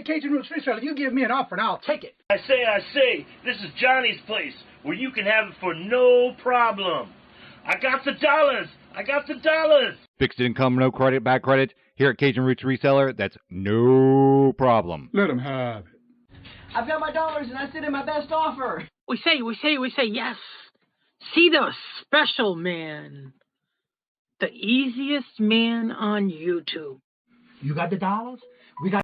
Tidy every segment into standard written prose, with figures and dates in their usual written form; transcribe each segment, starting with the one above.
Cajun Roots Reseller, you give me an offer and I'll take it. I say, this is Johnny's place, where you can have it for no problem. I got the dollars. Fixed income, no credit, bad credit. Here at Cajun Roots Reseller, that's no problem. Let him have it. I've got my dollars and I sent in my best offer. We say yes. See the special man. The easiest man on YouTube. You got the dollars? We got...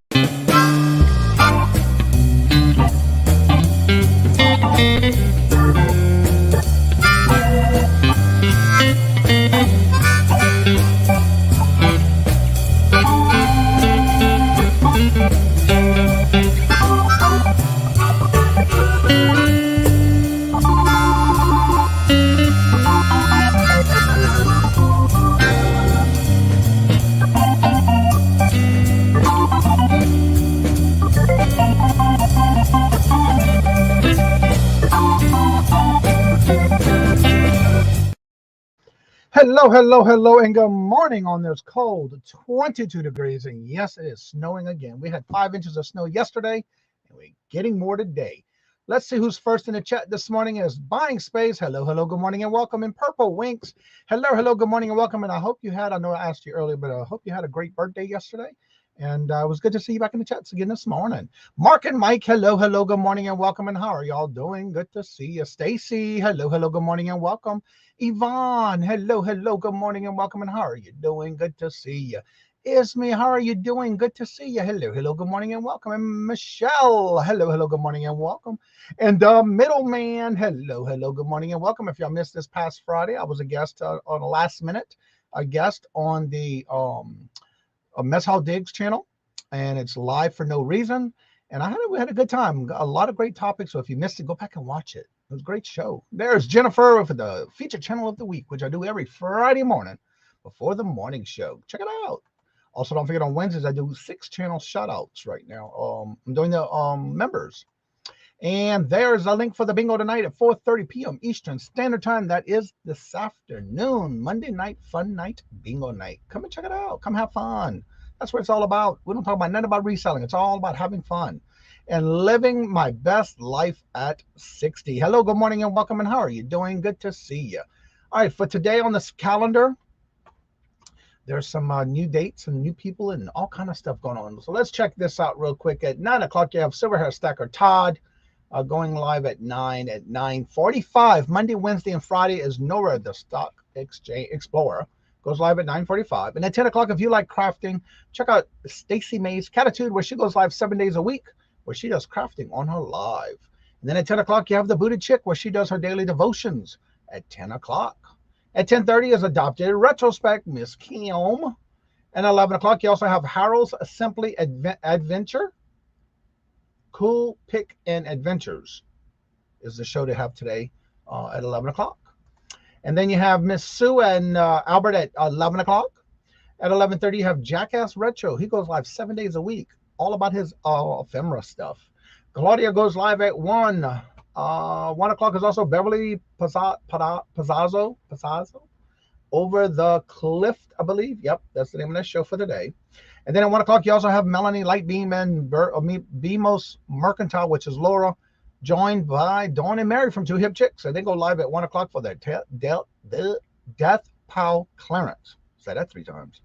Hello, and good morning on this cold 22 degrees. And yes, it is snowing again. We had 5 inches of snow yesterday, and we're getting more today. Let's see who's first in the chat this morning is Buying Space. Hello, good morning and welcome. And Purple Winks. Hello, good morning and welcome. And I hope you had, I know I asked you earlier, but I hope you had a great birthday yesterday. And it was good to see you back in the chats again this morning. Mark and Mike, hello, good morning and welcome. And how are y'all doing? Good to see you. Stacy, hello, good morning and welcome. Yvonne, hello, good morning and welcome. And how are you doing? Good to see you. Isme, how are you doing? Good to see you. Hello, good morning and welcome. And Michelle, hello, good morning and welcome. And Middleman, hello, good morning and welcome. If y'all missed this past Friday, I was a guest on the last minute, a guest on the Mess Hall Diggs channel, and it's live for no reason. And we had a good time, a lot of great topics. So if you missed it, go back and watch it. It was a great show. There's Jennifer for the feature channel of the week, which I do every Friday morning before the morning show. Check it out. Also, don't forget on Wednesdays, I do 6 channel shout outs right now. I'm doing the members. And there's a link for the bingo tonight at 4:30 p.m. Eastern Standard Time. That is this afternoon, Monday night, fun night, bingo night. Come and check it out. Come have fun. That's what it's all about. We don't talk about nothing about reselling. It's all about having fun and living my best life at 60. Hello, good morning and welcome. And how are you doing? Good to see you. All right, for today on this calendar, there's some new dates and new people and all kind of stuff going on. So let's check this out real quick. At 9 o'clock, you have Silver Hair Stacker Todd. Going live at 9:45. Monday, Wednesday, and Friday is Nora, the Stock Exchange Explorer. Goes live at 9:45. And at 10 o'clock, if you like crafting, check out Stacy May's Catitude, where she goes live 7 days a week, where she does crafting on her live. And then at 10 o'clock, you have the Booted Chick, where she does her daily devotions at 10 o'clock. At 10:30 is Adopted Retrospect, Miss Kim. And 11 o'clock, you also have Harold's Simply Adventure. Cool Pick and Adventures is the show to have today at 11 o'clock. And then you have Miss Sue and Albert at 11 o'clock. At 11:30, you have Jackass Retro. He goes live 7 days a week, all about his ephemera stuff. Claudia goes live at 1. 1 o'clock is also Beverly Pazazzo. Over the Cliff, I believe. Yep, that's the name of that show for today. And then at 1 o'clock, you also have Melanie Lightbeam and Bemos Mercantile, which is Laura, joined by Dawn and Mary from Two Hip Chicks. And they go live at 1 o'clock for their Death Pow Clarence. Say that 3 times.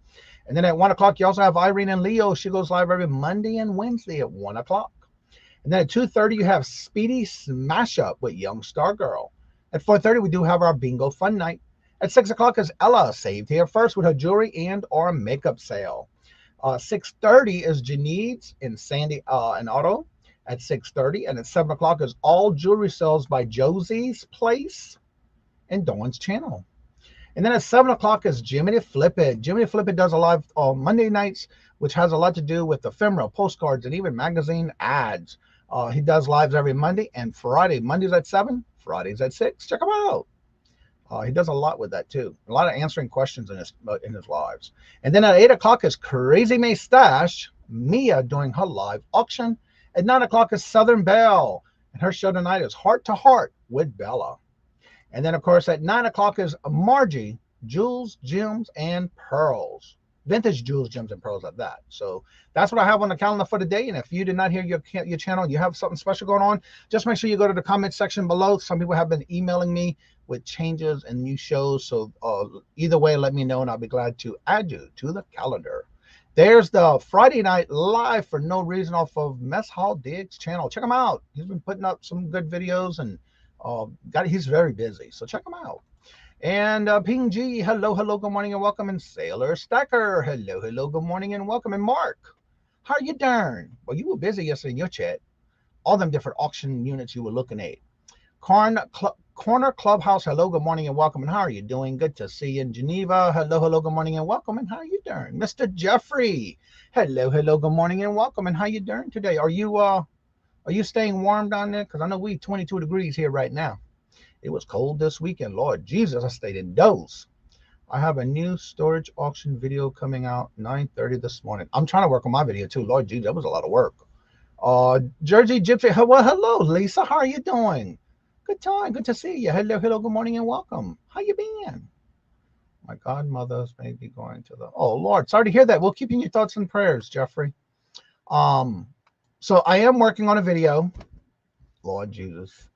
And then at 1 o'clock, you also have Irene and Leo. She goes live every Monday and Wednesday at 1 o'clock. And then at 2:30, you have Speedy Smash Up with Young Star Girl. At 4:30, we do have our Bingo Fun Night. At 6 o'clock is Ella, saved here first with her jewelry and or makeup sale. 6:30 is Janine's in Sandy and Otto at 6:30. And at 7 o'clock is All Jewelry Sales by Josie's Place and Dawn's Channel. And then at 7 o'clock is Jiminy Flip It. Jiminy Flip It does a live on Monday nights, which has a lot to do with ephemera, postcards, and even magazine ads. He does lives every Monday and Friday. Mondays at 7, Fridays at 6. Check him out. He does a lot with that too. A lot of answering questions in his lives. And then at 8 o'clock is Crazy May Stash, Mia doing her live auction. At 9 o'clock is Southern Belle, and her show tonight is Heart to Heart with Bella. And then, of course, at 9 o'clock is Margie, Jewels, Gems, and Pearls. vintage jewels, gems, and pearls like that. So that's what I have on the calendar for today. And if you did not hear your channel, you have something special going on, just make sure you go to the comment section below. Some people have been emailing me with changes and new shows. So either way, let me know, and I'll be glad to add you to the calendar. There's the Friday night live for no reason off of Mess Hall Diggs channel. Check him out. He's been putting up some good videos, and he's very busy. So check him out. And Ping G, hello, good morning and welcome. And Sailor Stacker, hello, good morning and welcome. And Mark, how you doing? Well, you were busy yesterday in your chat. All them different auction units you were looking at. Corner Clubhouse, hello, good morning and welcome. And how are you doing? Good to see you in Geneva. Hello, good morning and welcome. And how are you doing? Mr. Jeffrey, hello, good morning and welcome. And how you doing today? Are you staying warm down there? Because I know we 22 degrees here right now. It was cold this weekend. Lord Jesus, I stayed indoors. I have a new storage auction video coming out 9:30 this morning. I'm trying to work on my video too. Lord Jesus, that was a lot of work. Jersey Gypsy, well, hello, Lisa. How are you doing? Good time. Good to see you. Hello, good morning and welcome. How you been? My godmother's maybe going to the... Oh, Lord, sorry to hear that. We'll keep you in your thoughts and prayers, Jeffrey. So I am working on a video. Lord Jesus.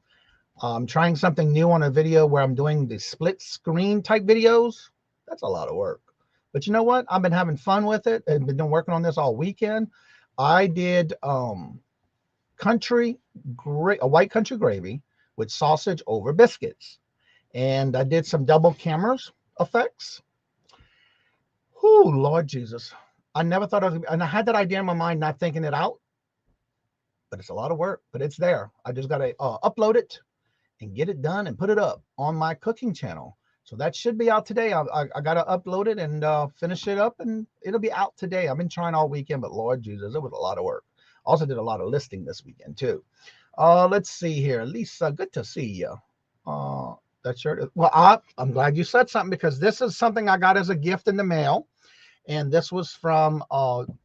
I'm trying something new on a video where I'm doing the split screen type videos. That's a lot of work. But you know what? I've been having fun with it and been working on this all weekend. I did a white country gravy with sausage over biscuits. And I did some double cameras effects. Oh, Lord Jesus. I never thought of it. And I had that idea in my mind, not thinking it out. But it's a lot of work, but it's there. I just got to upload it and get it done and put it up on my cooking channel. So that should be out today. I got to upload it and finish it up, and it'll be out today. I've been trying all weekend, but Lord Jesus, it was a lot of work. Also did a lot of listing this weekend too. Let's see here. Lisa, good to see you. That shirt. Well, I'm glad you said something, because this is something I got as a gift in the mail. And this was from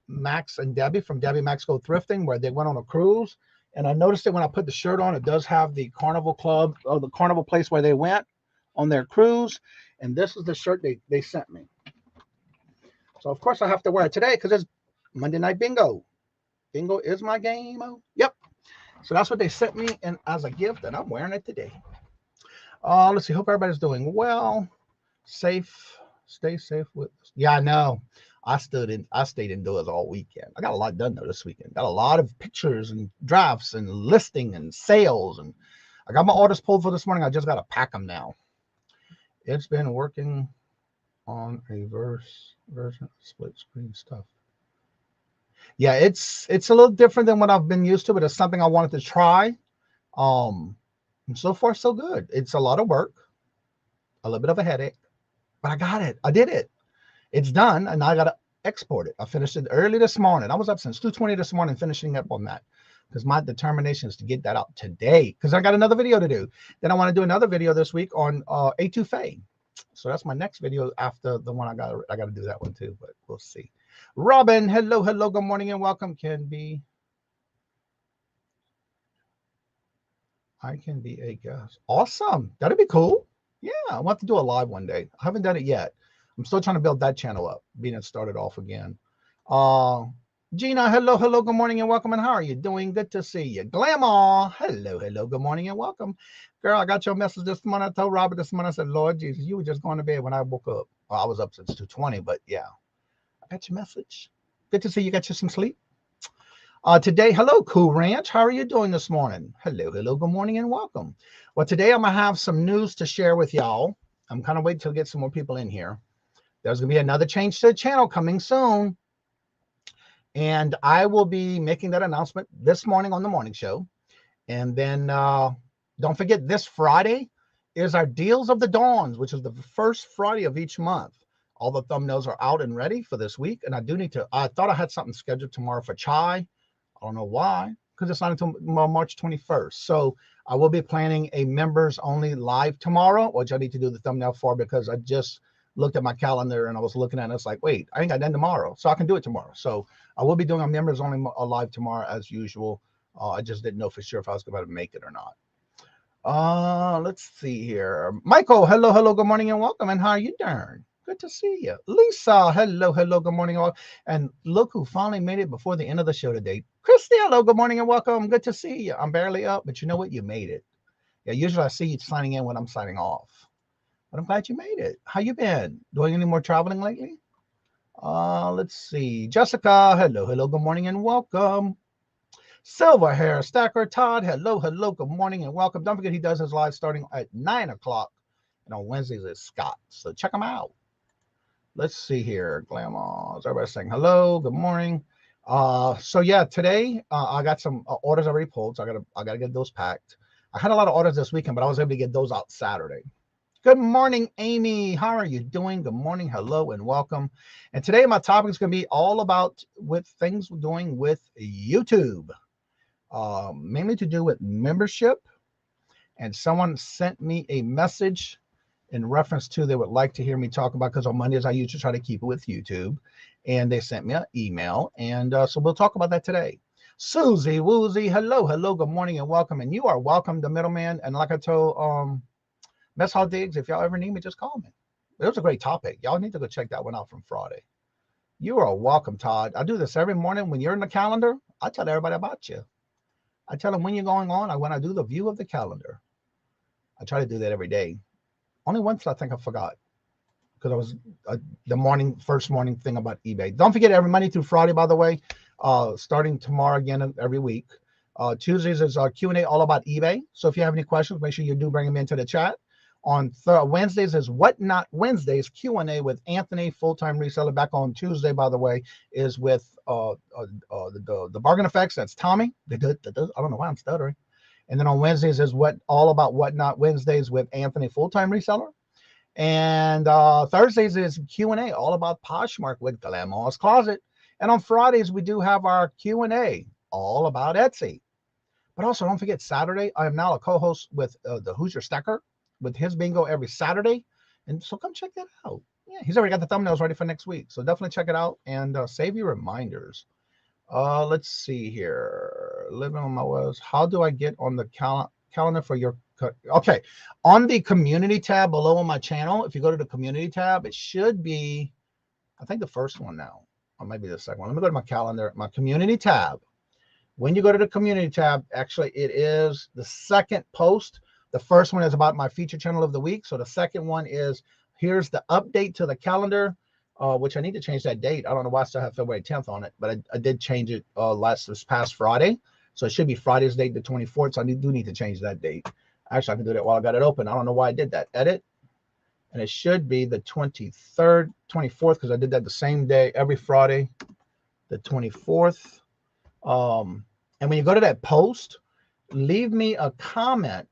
Max and Debbie from Debbie Max Go Thrifting, where they went on a cruise. And I noticed that when I put the shirt on, it does have the Carnival Club, or the Carnival place where they went on their cruise. And this is the shirt they sent me. So, of course, I have to wear it today because it's Monday Night Bingo. Bingo is my game. Yep. So that's what they sent me and as a gift, and I'm wearing it today. Let's see. Hope everybody's doing well. Safe. Stay safe with us. Yeah, I know. I stayed indoors all weekend. I got a lot done though this weekend. Got a lot of pictures and drafts and listing and sales, and I got my orders pulled for this morning. I just got to pack them now. It's been working on a version of split screen stuff. Yeah, it's a little different than what I've been used to, but it's something I wanted to try. And so far so good. It's a lot of work, a little bit of a headache, but I got it. I did it. It's done, and I got to export it. I finished it early this morning. I was up since 2:20 this morning finishing up on that, because my determination is to get that out today, because I got another video to do. Then I want to do another video this week on etouffee. So that's my next video after the one I got to do that one too, but we'll see. Robin, hello, good morning and welcome. I can be a guest. Awesome. That'd be cool. Yeah, I want to do a live one day. I haven't done it yet. I'm still trying to build that channel up, being it started off again. Gina, hello, good morning and welcome. And how are you doing? Good to see you. Glamour, hello, good morning and welcome. Girl, I got your message this morning. I told Robert this morning, I said, Lord Jesus, you were just going to bed when I woke up. Well, I was up since 2:20, but yeah, I got your message. Good to see you got you some sleep. Today, hello, Cool Ranch. How are you doing this morning? Hello, good morning and welcome. Well, today I'm going to have some news to share with y'all. I'm kind of waiting to get some more people in here. There's going to be another change to the channel coming soon. And I will be making that announcement this morning on the morning show. And then don't forget, this Friday is our Deals of the Dawns, which is the first Friday of each month. All the thumbnails are out and ready for this week. And I thought I had something scheduled tomorrow for chai. I don't know why, because it's not until March 21st. So I will be planning a members only live tomorrow, which I need to do the thumbnail for, because I just looked at my calendar and I was looking at it. It's like, wait, I ain't got done tomorrow, so I can do it tomorrow. So I will be doing a members only live tomorrow as usual. I just didn't know for sure if I was going to make it or not. Let's see here. Michael, hello, good morning and welcome. And how are you doing? Good to see you. Lisa, hello, hello, good morning, all. And look who finally made it before the end of the show today. Christy, hello, good morning and welcome. Good to see you. I'm barely up, but you know what? You made it. Yeah, usually I see you signing in when I'm signing off. But I'm glad you made it. How you been? Doing any more traveling lately? Let's see. Jessica, hello, hello, good morning and welcome. Silver Hair Stacker Todd, hello, hello, good morning and welcome. Don't forget he does his live starting at 9 o'clock. And on Wednesdays it's Scott. So check him out. Let's see here. Glamours. Everybody saying hello. Good morning. So yeah, today I got some orders already pulled. So I gotta get those packed. I had a lot of orders this weekend, but I was able to get those out Saturday. Good morning, Amy. How are you doing? Good morning. Hello and welcome. And today my topic is going to be all about with things we're doing with YouTube, mainly to do with membership. And someone sent me a message in reference to they would like to hear me talk about, because on Mondays I usually try to keep it with YouTube, and they sent me an email, and so we'll talk about that today. Susie Woozy, hello, hello, good morning and welcome, and you are welcome, the middleman. And like I told Mess Hall Diggs, if y'all ever need me, just call me. It was a great topic. Y'all need to go check that one out from Friday. You are welcome, Todd. I do this every morning when you're in the calendar. I tell everybody about you. I tell them when you're going on. When I do the view of the calendar, I try to do that every day. Only once I think I forgot, because I was the first morning thing about eBay. Don't forget, every Monday through Friday, by the way, starting tomorrow again every week. Tuesdays is our Q&A all about eBay. So if you have any questions, make sure you do bring them into the chat. On Wednesdays is What Not Wednesdays, Q&A with Anthony, full-time reseller. Back on Tuesday, by the way, is with the Bargain Effects. That's Tommy. I don't know why I'm stuttering. And then on Wednesdays is all about What Not Wednesdays with Anthony, full-time reseller. And Thursdays is Q&A, all about Poshmark with Glamour's Closet. And on Fridays, we do have our Q&A, all about Etsy. But also, don't forget, Saturday, I am now a co-host with the Hoosier Stacker, with his bingo every Saturday. And so come check that out. Yeah, he's already got the thumbnails ready for next week. So definitely check it out and save your reminders. Let's see here. Living on my was. How do I get on the calendar for your? Okay, on the community tab below on my channel. If you go to the community tab, it should be, I think, the first one now, or maybe the second one. Let me go to my calendar, my community tab. When you go to the community tab, actually, it is the second post. The first one is about my feature channel of the week. So the second one is, here's the update to the calendar. Which I need to change that date. I don't know why I still have February 10th on it, but I did change it this past Friday. So it should be Friday's date, the 24th. So I do need to change that date. Actually, I can do that while I got it open. I don't know why I did that. Edit. And it should be the 23rd, 24th, because I did that the same day every Friday, the 24th. And when you go to that post, leave me a comment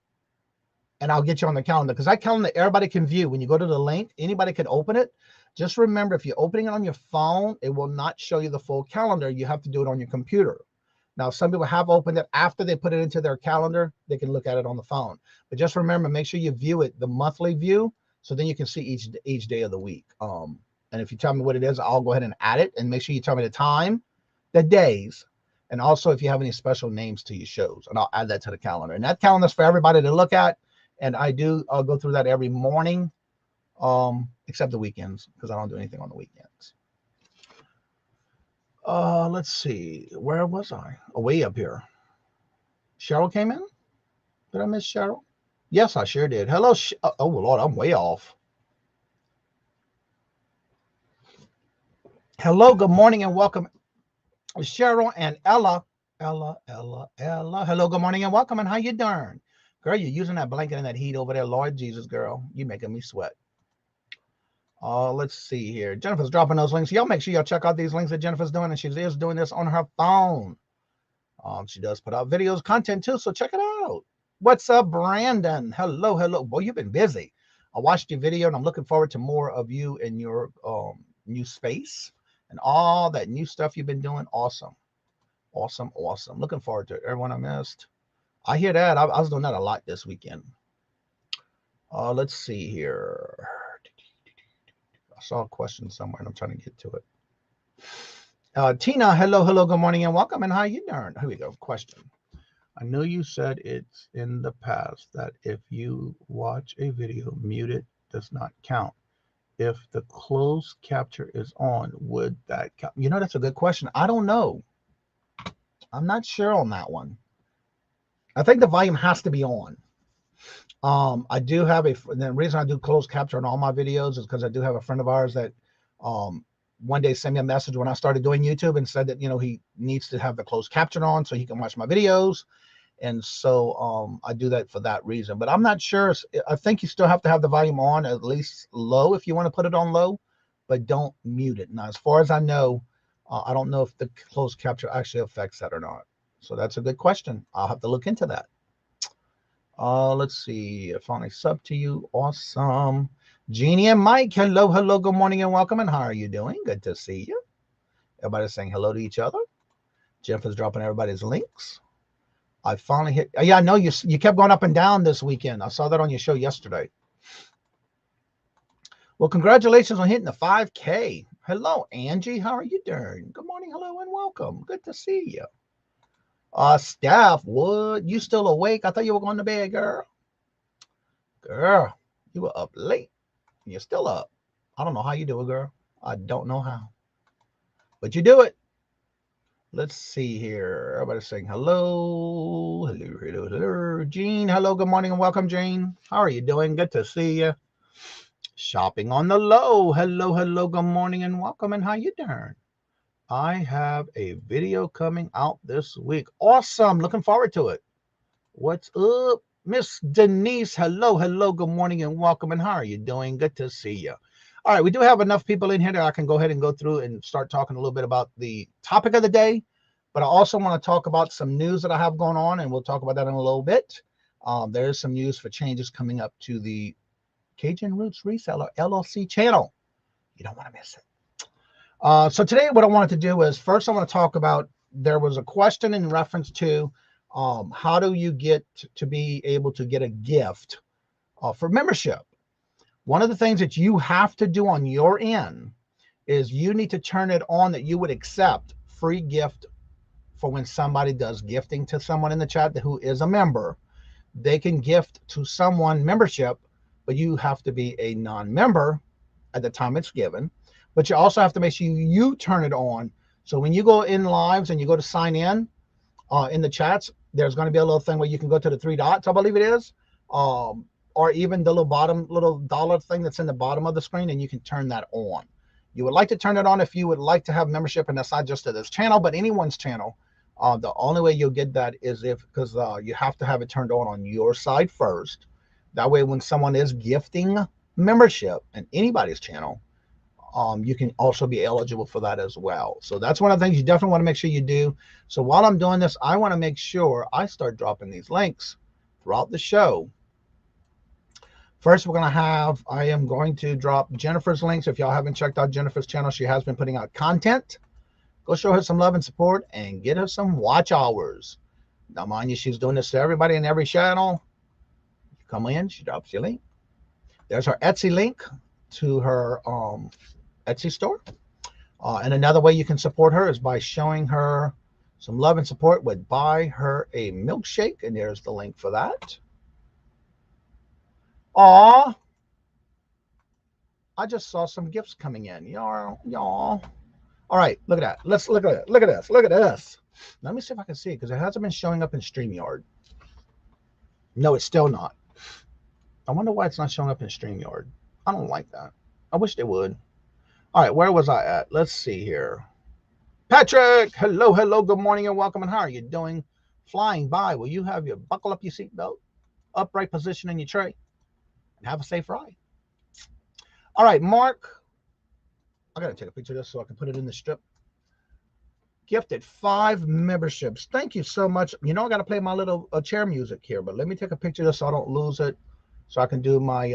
and I'll get you on the calendar, because that calendar everybody can view. When you go to the link, anybody can open it. Just remember, if you're opening it on your phone, it will not show you the full calendar. You have to do it on your computer. Now, some people have opened it after they put it into their calendar. They can look at it on the phone. But just remember, make sure you view it, the monthly view, so then you can see each day of the week. And if you tell me what it is, I'll go ahead and add it. And make sure you tell me the time, the days, and also if you have any special names to your shows. And I'll add that to the calendar. And that calendar is for everybody to look at. And I'll go through that every morning. Except the weekends, because I don't do anything on the weekends. Let's see. Where was I? Oh, way up here. Cheryl came in? Did I miss Cheryl? Yes, I sure did. Hello. Oh, Lord, I'm way off. Hello, good morning, and welcome, Cheryl and Ella. Ella. Hello, good morning, and welcome, and how you doing? Girl, you're using that blanket and that heat over there. Lord Jesus, girl, you making me sweat. Let's see here. Jennifer's dropping those links. Y'all make sure y'all check out these links that Jennifer's doing, and she is doing this on her phone. She does put out videos, content too, so check it out. What's up, Brandon? Hello. Boy, you've been busy. I watched your video, and I'm looking forward to more of you in your new space and all that new stuff you've been doing. Awesome. Looking forward to it. Everyone I missed. I hear that. I was doing that a lot this weekend. Let's see here. I saw a question somewhere, and I'm trying to get to it. Tina, hello, good morning, and welcome, and how you doing? Here we go. Question. I know you said it's in the past that if you watch a video muted does not count. if the closed capture is on, would that count? You know, that's a good question. I don't know. I'm not sure on that one. I think the volume has to be on. I do have the reason I do closed capture on all my videos is because I do have a friend of ours that one day sent me a message when I started doing YouTube and said that, you know, he needs to have the closed caption on so he can watch my videos. And so I do that for that reason. But I'm not sure. I think you still have to have the volume on, at least low if you want to put it on low, but don't mute it. Now, as far as I know, I don't know if the closed capture actually affects that or not. So that's a good question. I'll have to look into that. Let's see. I finally sub to you. Awesome. Jeannie and Mike, hello, hello, good morning and welcome. And how are you doing? Good to see you. Everybody's saying hello to each other. Jeff is dropping everybody's links. I finally hit. Yeah, I know you kept going up and down this weekend. I saw that on your show yesterday. Well, congratulations on hitting the 5K. Hello, Angie. How are you doing? Good morning, hello, and welcome. Good to see you. Steph, what? You still awake? I thought you were going to bed, girl. Girl, you were up late. You're still up. I don't know how you do it, girl. I don't know how. But you do it. Let's see here. Everybody's saying hello. Hello, hello, hello. Jean, hello, good morning and welcome, Jean. How are you doing? Good to see you. Shopping on the low. Hello, hello, good morning and welcome. And how you doing? I have a video coming out this week. Awesome. Looking forward to it. What's up? Miss Denise, hello, hello, good morning and welcome. And how are you doing? Good to see you. All right, we do have enough people in here that I can go ahead and go through and start talking a little bit about the topic of the day. But I also want to talk about some news that I have going on, and we'll talk about that in a little bit. There is some news for changes coming up to the Kajun Roots Reseller LLC channel. You don't want to miss it. So today what I wanted to do is first I want to talk about, there was a question in reference to how do you get to be able to get a gift for membership. One of the things that you have to do on your end is you need to turn it on that you would accept free gift for when somebody does gifting to someone in the chat who is a member. They can gift to someone membership, but you have to be a non-member at the time it's given. But you also have to make sure you turn it on. So when you go in lives and you go to sign in the chats, there's going to be a little thing where you can go to the 3 dots, I believe it is, or even the little dollar thing that's in the bottom of the screen, and you can turn that on. You would like to turn it on if you would like to have membership, and that's not just to this channel, but anyone's channel. The only way you'll get that is because you have to have it turned on your side first. That way, when someone is gifting membership in anybody's channel, you can also be eligible for that as well. So that's one of the things you definitely want to make sure you do. So while I'm doing this, I want to make sure I start dropping these links throughout the show. First, I am going to drop Jennifer's links. If y'all haven't checked out Jennifer's channel, she has been putting out content. Go show her some love and support and get her some watch hours. Now, mind you, she's doing this to everybody in every channel. You come in, she drops your link. There's her Etsy link to her Etsy store. And another way you can support her is by showing her some love and support with buy her a milkshake. And there's the link for that. Aw, I just saw some gifts coming in. Y'all. All right, look at that. Let's look at it. Look at this. Look at this. Let me see if I can see it because it hasn't been showing up in StreamYard. No, it's still not. I wonder why it's not showing up in StreamYard. I don't like that. I wish they would. All right, where was I at? Let's see here. Patrick, hello, hello, good morning and welcome. And how are you doing? Flying by. Will you have your buckle up your seatbelt, upright position in your tray, and have a safe ride? All right, Mark. I got to take a picture of this so I can put it in the strip. Gifted 5 memberships. Thank you so much. You know, I got to play my little chair music here, but let me take a picture of this so I don't lose it, so I can do my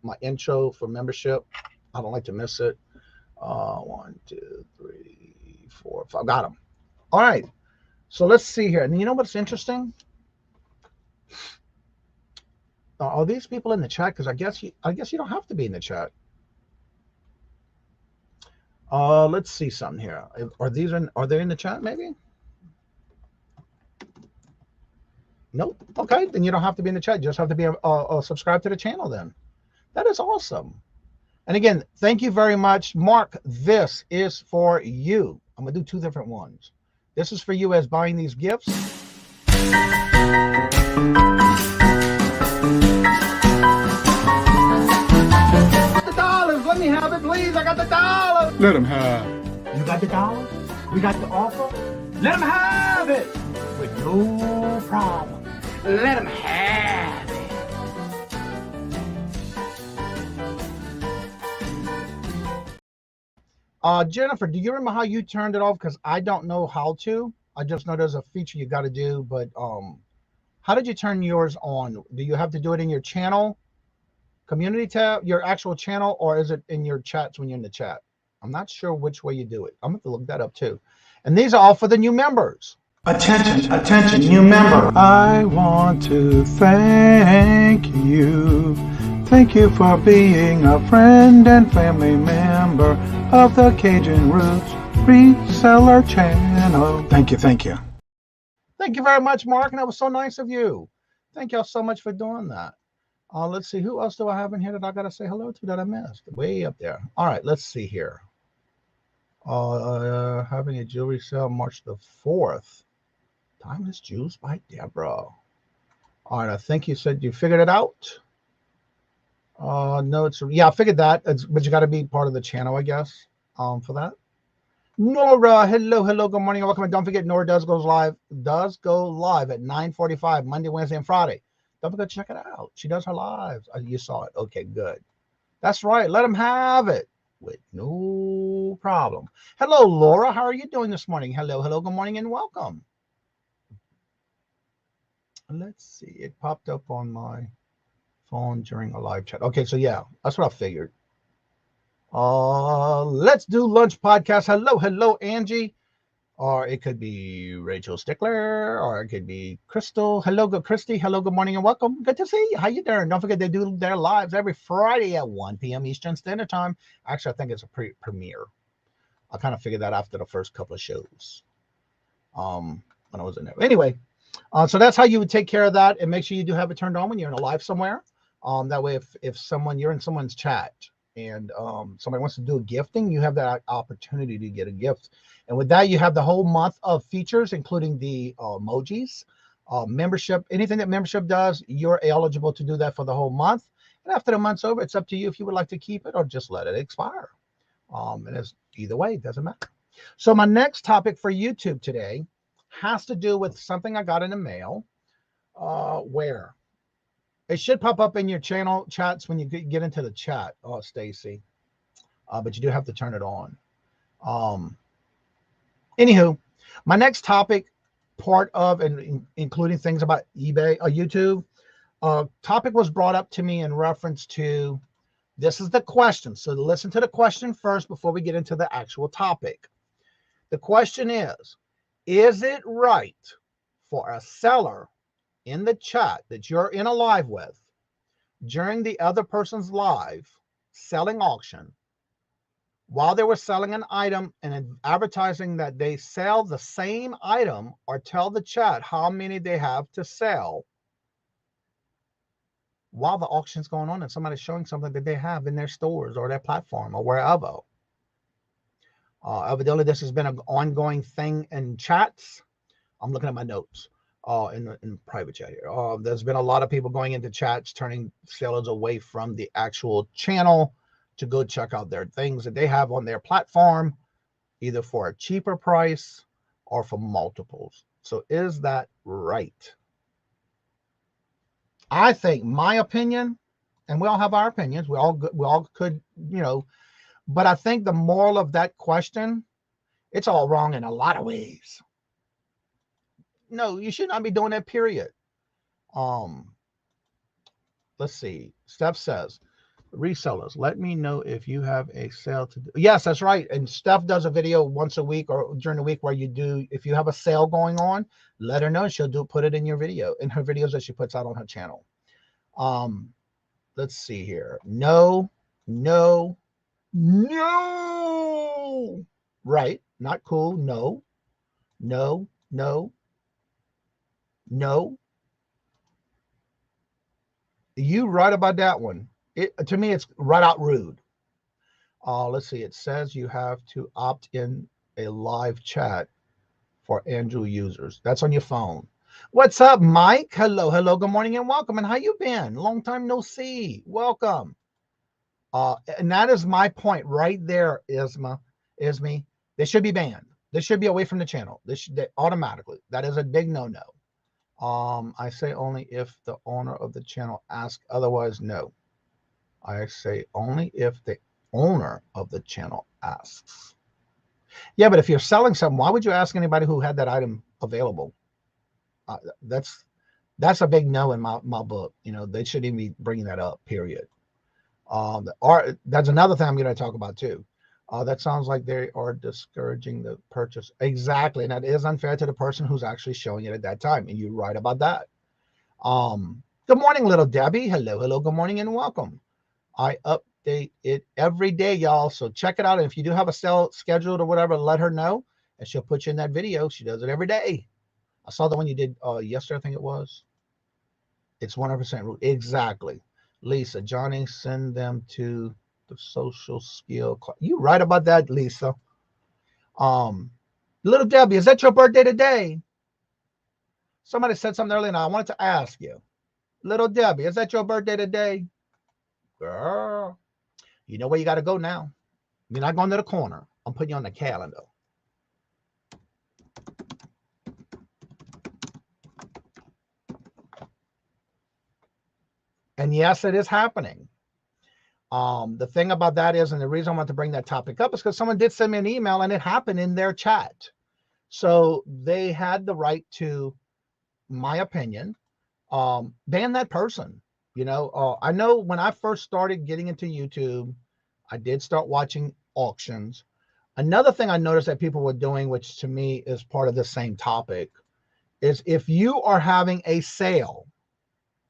my intro for membership. I don't like to miss it. 1, 2, 3, 4, 5. Got them. All right. So let's see here. And you know what's interesting? Are these people in the chat? Because I guess you don't have to be in the chat. Let's see something here. Are they in the chat maybe? Nope. Okay, then you don't have to be in the chat. You just have to be subscribed to the channel then. That is awesome. And again, thank you very much. Mark, this is for you. I'm going to do two different ones. This is for you as buying these gifts. The dollars. Let me have it, please. I got the dollars. Let him have. You got the dollars? We got the offer? Let them have it with no problem. Let them have it. Jennifer, do you remember how you turned it off? Because I don't know how to. I just know there's a feature you got to do, but how did you turn yours on? Do you have to do it in your channel, community tab, your actual channel, or is it in your chats when you're in the chat? I'm not sure which way you do it. I'm going to look that up too. And these are all for the new members. Attention, attention, new member. I want to thank you. Thank you for being a friend and family member of the Cajun Roots Reseller channel. Thank you, thank you. Thank you very much, Mark. And that was so nice of you. Thank y'all so much for doing that. Let's see. Who else do I have in here that I got to say hello to that I missed? Way up there. All right, let's see here. Having a jewelry sale March the 4th. Timeless Jewels by Deborah. All right, I think you said you figured it out. No, yeah, I figured that, but you got to be part of the channel, I guess, for that. Nora, hello, good morning, welcome. And don't forget, Nora does go live at 9:45 Monday, Wednesday, and Friday. Don't forget to check it out. She does her lives. You saw it. Okay, good. That's right. Let them have it with no problem. Hello, Laura. How are you doing this morning? Hello, good morning, and welcome. Let's see. It popped up on my phone during a live chat. Okay, so yeah, that's what I figured. Let's do lunch podcast. Hello, Angie. Or it could be Rachel Stickler, or it could be Crystal. Hello, good Christy. Hello, good morning, and welcome. Good to see you. How you doing? Don't forget they do their lives every Friday at 1 p.m. Eastern Standard Time. Actually, I think it's a premiere. I kind of figured that after the first couple of shows. When I was in there. Anyway, so that's how you would take care of that, and make sure you do have it turned on when you're in a live somewhere. That way, if you're in someone's chat and somebody wants to do a gifting, you have that opportunity to get a gift. And with that, you have the whole month of features, including the emojis, membership, anything that membership does, you're eligible to do that for the whole month. And after the month's over, it's up to you if you would like to keep it or just let it expire. And it's either way, it doesn't matter. So my next topic for YouTube today has to do with something I got in the mail, where it should pop up in your channel chats when you get into the chat, Stacy. But you do have to turn it on. Anywho, my next topic, part of and including things about eBay or YouTube, topic was brought up to me in reference to, this is the question. So listen to the question first before we get into the actual topic. The question is it right for a seller in the chat that you're in a live with during the other person's live selling auction, while they were selling an item and advertising that they sell the same item, or tell the chat how many they have to sell while the auction's going on and somebody's showing something that they have in their stores or their platform or wherever? Evidently, this has been an ongoing thing in chats. I'm looking at my notes in private chat here. There's been a lot of people going into chats, turning sellers away from the actual channel to go check out their things that they have on their platform, either for a cheaper price or for multiples. So is that right? I think my opinion, and we all have our opinions, we all could, but I think the moral of that question, it's all wrong in a lot of ways. No, you should not be doing that, period. Let's see. Steph says, resellers, let me know if you have a sale to do. Yes, that's right. And Steph does a video once a week or during the week where you do, if you have a sale going on, let her know. She'll put it in your video, in her videos that she puts out on her channel. Let's see here. No. Right. Not cool. No. You right about that one. To me, it's right out rude. Let's see. It says you have to opt in a live chat for Android users. That's on your phone. What's up, Mike? Hello, good morning and welcome. And how you been? Long time no see. Welcome. And that is my point right there, Isme. They should be banned. They should be away from the channel. They automatically. That is a big no-no. I say only if the owner of the channel asks, otherwise no. I say only if the owner of the channel asks. Yeah, but if you're selling something, why would you ask anybody who had that item available? That's a big no in my book. You know, they shouldn't even be bringing that up, period. That's another thing I'm going to talk about too. That sounds like they are discouraging the purchase. Exactly. And that is unfair to the person who's actually showing it at that time. And you're right about that. Good morning, little Debbie. Hello, good morning and welcome. I update it every day, y'all. So check it out. And if you do have a sale scheduled or whatever, let her know and she'll put you in that video. She does it every day. I saw the one you did yesterday, I think it was. It's 100% root. Exactly. Lisa, Johnny, send them to the social skill class. You right about that, Lisa. Little Debbie, is that your birthday today? Somebody said something earlier and I wanted to ask you. Little Debbie, is that your birthday today? Girl, you know where you got to go now. You're not going to the corner. I'm putting you on the calendar. And yes, it is happening. The thing about that is, and the reason I want to bring that topic up is because someone did send me an email and it happened in their chat. So they had the right to, my opinion, ban that person. You know, I know when I first started getting into YouTube, I did start watching auctions. Another thing I noticed that people were doing, which to me is part of the same topic, is if you are having a sale,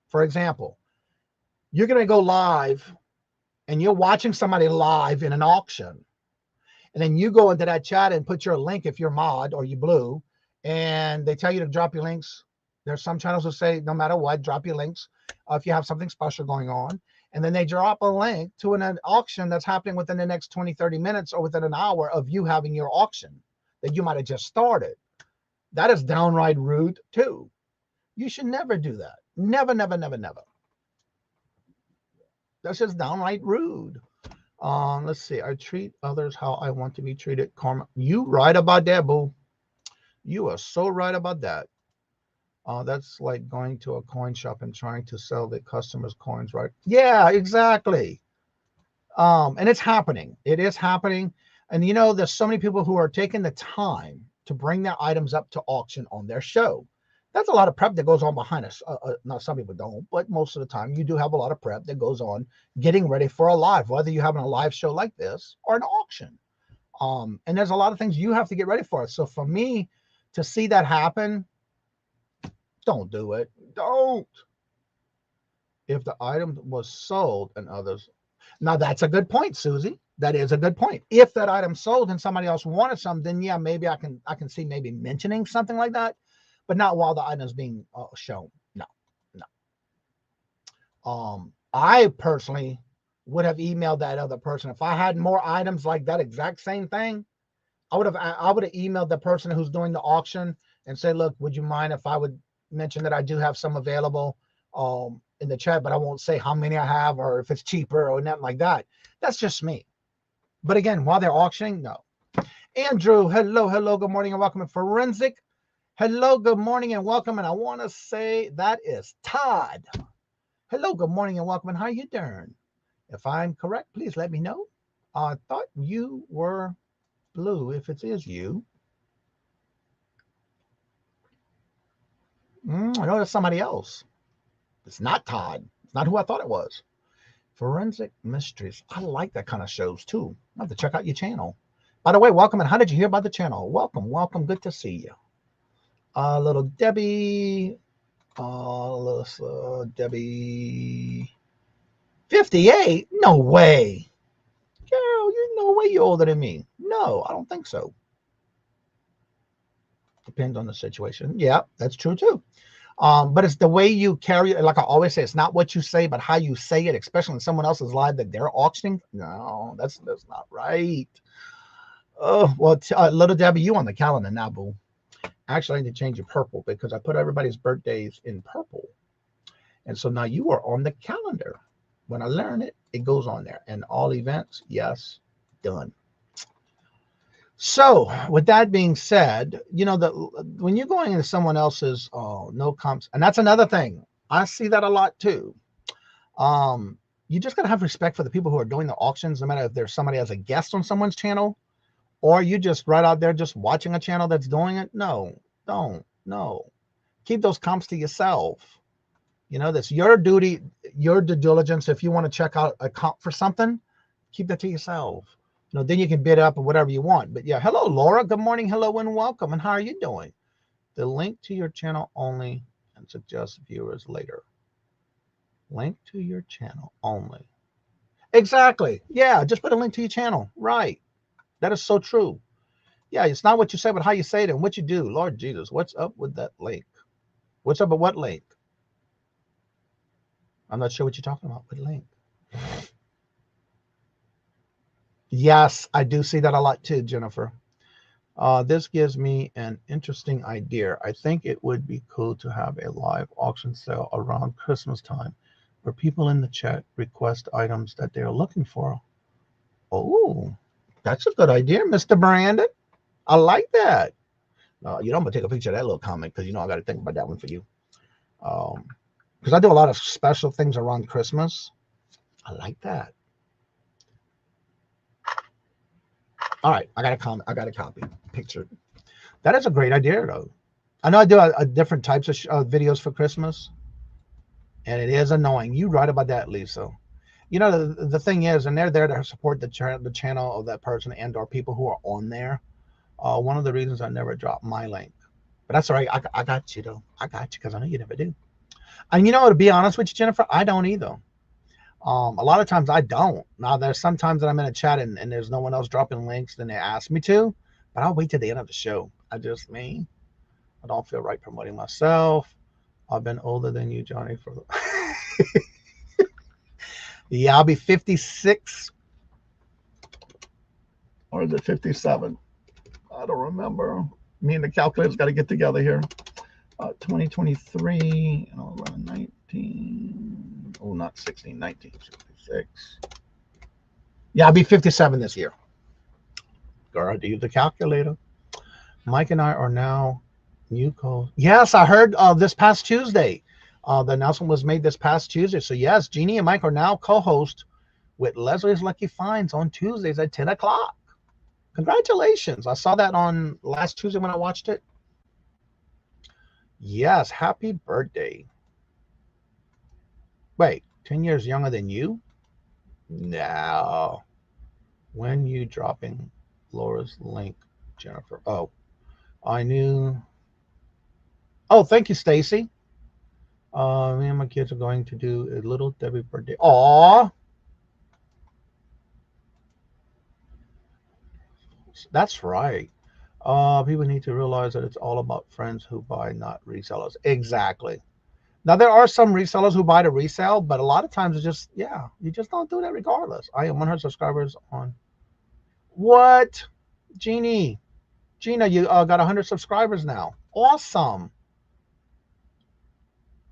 for example, you're going to go live and you're watching somebody live in an auction. And then you go into that chat and put your link if you're mod or you blue, and they tell you to drop your links. There's some channels that say, no matter what, drop your links if you have something special going on. And then they drop a link to an auction that's happening within the next 20, 30 minutes or within an hour of you having your auction that you might have just started. That is downright rude too. You should never do that. Never, never, never, never. That's just downright rude. Let's see. I treat others how I want to be treated. Karma. You right about that, boo. You are so right about that. That's like going to a coin shop and trying to sell the customers coins, right? Yeah, exactly. And it's happening. It is happening. And you know, there's so many people who are taking the time to bring their items up to auction on their show. That's a lot of prep that goes on behind us. Now, some people don't, but most of the time you do have a lot of prep that goes on getting ready for a live, whether you're having a live show like this or an auction. And there's a lot of things you have to get ready for. So for me to see that happen, don't do it. Don't. If the item was sold and others. Now, that's a good point, Susie. That is a good point. If that item sold and somebody else wanted some, then yeah, maybe I can see maybe mentioning something like that. But not while the item is being shown. No. I personally would have emailed that other person. If I had more items like that exact same thing, I would have emailed the person who's doing the auction and say, look, would you mind if I would mention that I do have some available in the chat, but I won't say how many I have or if it's cheaper or nothing like that. That's just me. But again, while they're auctioning, no. Andrew, hello, good morning and welcome to Forensic. Hello, good morning and welcome. And I want to say that is Todd. Hello, good morning and welcome. And how you doing? If I'm correct, please let me know. I thought you were blue. If it is you. I know it's somebody else. It's not Todd. It's not who I thought it was. Forensic Mysteries. I like that kind of shows too. I have to check out your channel. By the way, welcome. And how did you hear about the channel? Welcome. Good to see you. Little Debbie. Debbie. 58? No way. Girl, you no way you're older than me. No, I don't think so. Depends on the situation. Yeah, that's true too. But it's the way you carry it. Like I always say, it's not what you say, but how you say it, especially when someone else is live that they're auctioning. No, that's not right. Oh, well, little Debbie, you on the calendar now, boo. Actually, I need to change it purple because I put everybody's birthdays in purple. And so now you are on the calendar. When I learn it, it goes on there. And all events, yes, done. So with that being said, you know, when you're going into someone else's no comps, and that's another thing. I see that a lot too. You just got to have respect for the people who are doing the auctions, no matter if there's somebody as a guest on someone's channel, or you just right out there just watching a channel that's doing it. No, don't. No. Keep those comps to yourself. You know, that's your duty, your due diligence. If you want to check out a comp for something, keep that to yourself. You know, then you can bid up or whatever you want. But yeah, hello, Laura. Good morning. Hello and welcome. And how are you doing? The link to your channel only and suggest viewers later. Link to your channel only. Exactly. Yeah, just put a link to your channel. Right. That is so true. Yeah, it's not what you say, but how you say it and what you do. Lord Jesus, what's up with that link? What's up with what link? I'm not sure what you're talking about with link. Yes, I do see that a lot too, Jennifer. This gives me an interesting idea. I think it would be cool to have a live auction sale around Christmas time where people in the chat request items that they're looking for. Oh, that's a good idea, Mr. Brandon. I like that. You know, I'm going to take a picture of that little comment because, you know, I got to think about that one for you. Because I do a lot of special things around Christmas. I like that. All right, I got a comment. I got a copy picture. That is a great idea, though. I know I do a different types of videos for Christmas, and it is annoying. You right about that, Lisa. You know, the thing is, and they're there to support the channel of that person and or people who are on there. One of the reasons I never drop my link, but that's all right. I got you though. I got you because I know you never do. And you know, to be honest with you, Jennifer, I don't either. A lot of times I don't. Now there's sometimes that I'm in a chat and there's no one else dropping links, then they ask me to, but I'll wait till the end of the show. I don't feel right promoting myself. I've been older than you, Johnny, for the yeah, I'll be 56 or is it 57? I don't remember. Me and the calculator's got to get together here. 2023, 11, 19, oh, not 16, 19, 66. Yeah, I'll be 57 this year. Girl, do use the calculator. Mike and I are now new co. Yes, I heard this past Tuesday. The announcement was made this past Tuesday. So yes, Jeannie and Mike are now co-host with Leslie's Lucky Finds on Tuesdays at 10 o'clock. Congratulations. I saw that on last Tuesday when I watched it. Yes, happy birthday. Wait, 10 years younger than you? No. When you dropping Laura's link, Jennifer? Oh, I knew. Oh, thank you, Stacy. Me and my kids are going to do a little Debbie birthday. Aw. That's right. People need to realize that it's all about friends who buy, not resellers. Exactly. Now, there are some resellers who buy to resell, but a lot of times it's just, yeah, you just don't do that regardless. I am 100 subscribers on. What? Gina, you got 100 subscribers now. Awesome.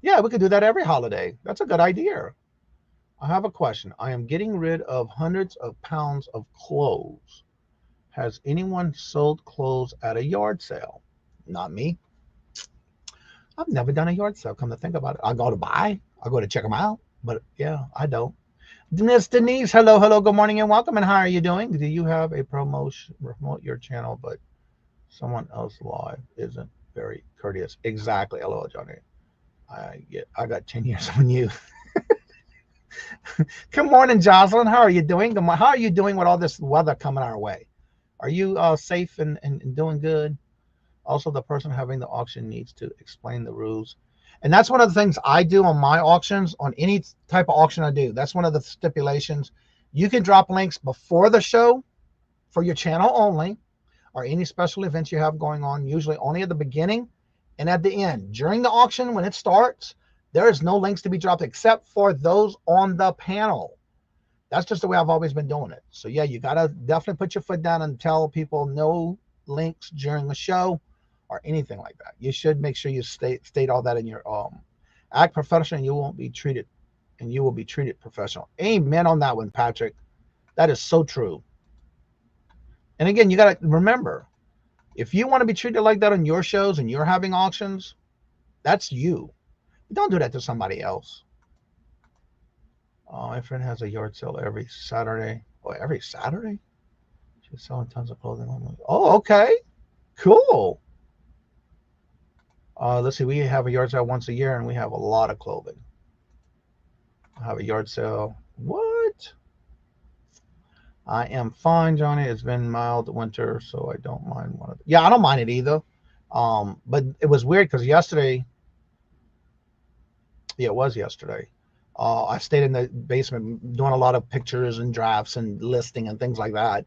Yeah, we could do that every holiday. That's a good idea. I have a question. I am getting rid of hundreds of pounds of clothes. Has anyone sold clothes at a yard sale? Not me. I've never done a yard sale, come to think about it. I go to buy. I go to check them out. But yeah, I don't. Denise, hello, good morning and welcome. And how are you doing? Do you have a promote your channel, but someone else live isn't very courteous? Exactly. Hello, Johnny. I got 10 years on you. Good morning, Jocelyn. How are you doing? How are you doing with all this weather coming our way? Are you safe and doing good? Also, the person having the auction needs to explain the rules. And that's one of the things I do on my auctions, on any type of auction I do. That's one of the stipulations. You can drop links before the show for your channel only, or any special events you have going on, usually only at the beginning And at the end, during the auction, when it starts, there is no links to be dropped except for those on the panel. That's just the way I've always been doing it. So yeah, you got to definitely put your foot down and tell people no links during the show or anything like that. You should make sure you state all that in your act professional, and you won't be treated, and you will be treated professional. Amen on that one, Patrick. That is so true. And again, you got to remember, if you want to be treated like that on your shows and you're having auctions, that's you. Don't do that to somebody else. My friend has a yard sale every Saturday. Oh, every Saturday? She's selling tons of clothing. Oh, okay. Cool. Let's see. We have a yard sale once a year, and we have a lot of clothing. I have a yard sale. What? I am fine, Johnny. It's been mild winter, so I don't mind one of them. Yeah, I don't mind it either. But it was weird because yesterday, yeah, it was yesterday. I stayed in the basement doing a lot of pictures and drafts and listing and things like that.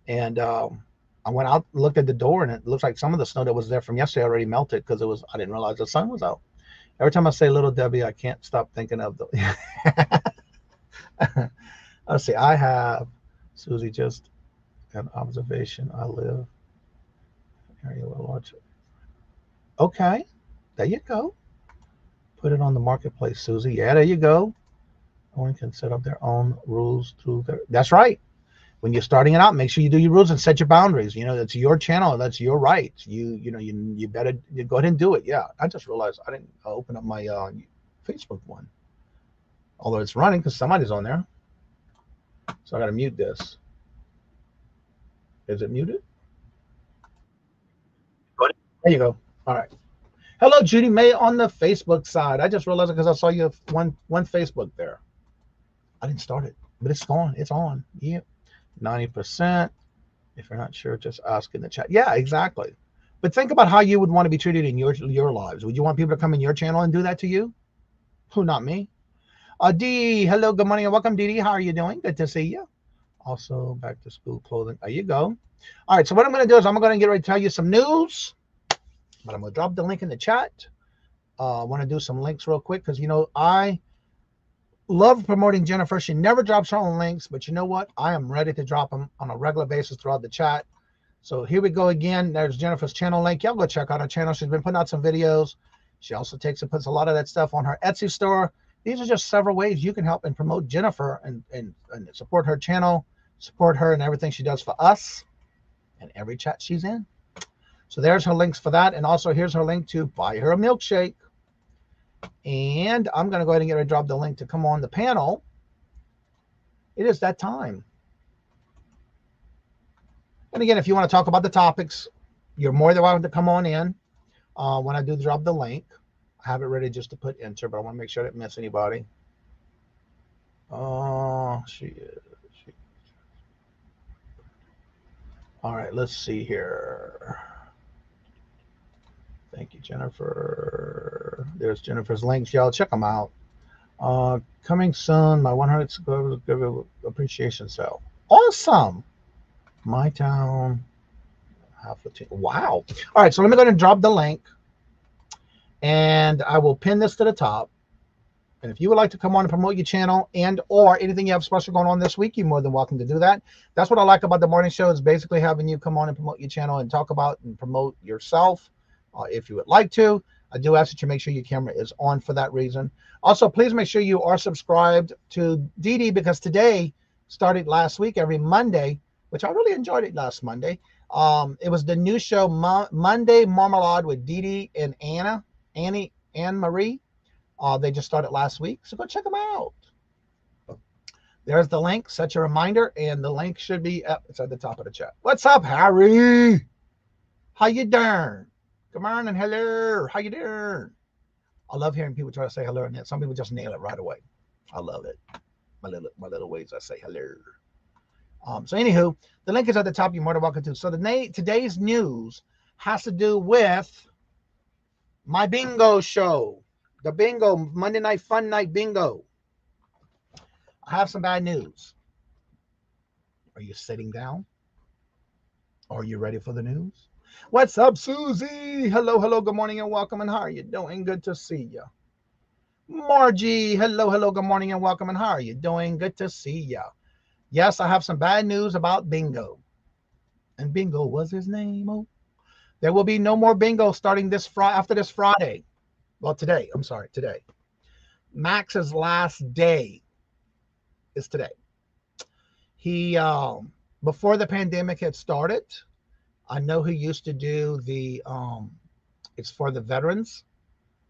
And I went out, looked at the door, and it looks like some of the snow that was there from yesterday already melted because I didn't realize the sun was out. Every time I say Little Debbie, I can't stop thinking of the. Let's see. I have, Susie, just an observation. I live area will watch it. Okay, there you go. Put it on the marketplace, Susie. Yeah, there you go. One can set up their own rules through their. That's right. When you're starting it out, make sure you do your rules and set your boundaries. You know, that's your channel. That's your right. You better go ahead and do it. Yeah, I just realized I didn't open up my Facebook one. Although it's running because somebody's on there. So I got to mute this. Is it muted? There you go. All right. Hello, Judy May on the Facebook side. I just realized it because I saw you have one Facebook there. I didn't start it, but it's gone. It's on. Yep. 90%. If you're not sure, just ask in the chat. Yeah, exactly. But think about how you would want to be treated in your lives. Would you want people to come in your channel and do that to you? Who, not me? Dee, hello, good morning, and welcome, Dee. How are you doing? Good to see you. Also, back to school clothing. There you go. All right, so what I'm going to do is I'm going to get ready to tell you some news, but I'm going to drop the link in the chat. I want to do some links real quick because, you know, I love promoting Jennifer. She never drops her own links, but you know what? I am ready to drop them on a regular basis throughout the chat. So here we go again. There's Jennifer's channel link. Y'all go check out her channel. She's been putting out some videos. She also takes and puts a lot of that stuff on her Etsy store. These are just several ways you can help and promote Jennifer and support her channel, support her and everything she does for us and every chat she's in. So there's her links for that. And also here's her link to buy her a milkshake. And I'm going to go ahead and get her to drop the link to come on the panel. It is that time. And again, if you want to talk about the topics, you're more than welcome to come on in. When I do drop the link, I have it ready just to put enter, but I want to make sure I didn't miss anybody. Oh, she is. All right, let's see here. Thank you, Jennifer. There's Jennifer's links. Y'all check them out. Coming soon, my 100th appreciation sale. Awesome. My town. Half a team. Wow. All right, so let me go ahead and drop the link. And I will pin this to the top. And if you would like to come on and promote your channel and or anything you have special going on this week, you're more than welcome to do that. That's what I like about the morning show, is basically having you come on and promote your channel and talk about and promote yourself. If you would like to, I do ask that you make sure your camera is on for that reason. Also, please make sure you are subscribed to Dee Dee, because today started last week every Monday, which I really enjoyed it last Monday. It was the new show, Monday Marmalade with Dee Dee and Anne Marie. They just started last week, so go check them out. There's the link. Set your reminder, and the link should be up. It's at the top of the chat. What's up, Harry? How you doing? Good morning, hello. How you doing? I love hearing people try to say hello, and some people just nail it right away. I love it. My little ways I say hello. So anywho, the link is at the top. You're more than welcome to. So today's news has to do with my bingo show. The bingo, Monday Night Fun Night Bingo. I have some bad news. Are you sitting down? Are you ready for the news? What's up, Susie? Hello, hello, good morning and welcome. And how are you doing? Good to see you. Margie, hello, hello, good morning and welcome. And how are you doing? Good to see you. Yes, I have some bad news about Bingo. And Bingo was his name. Oh, there will be no more Bingo starting this Friday after this Friday. Well, today. I'm sorry, today. Max's last day is today. He before the pandemic had started, I know he used to do the it's for the veterans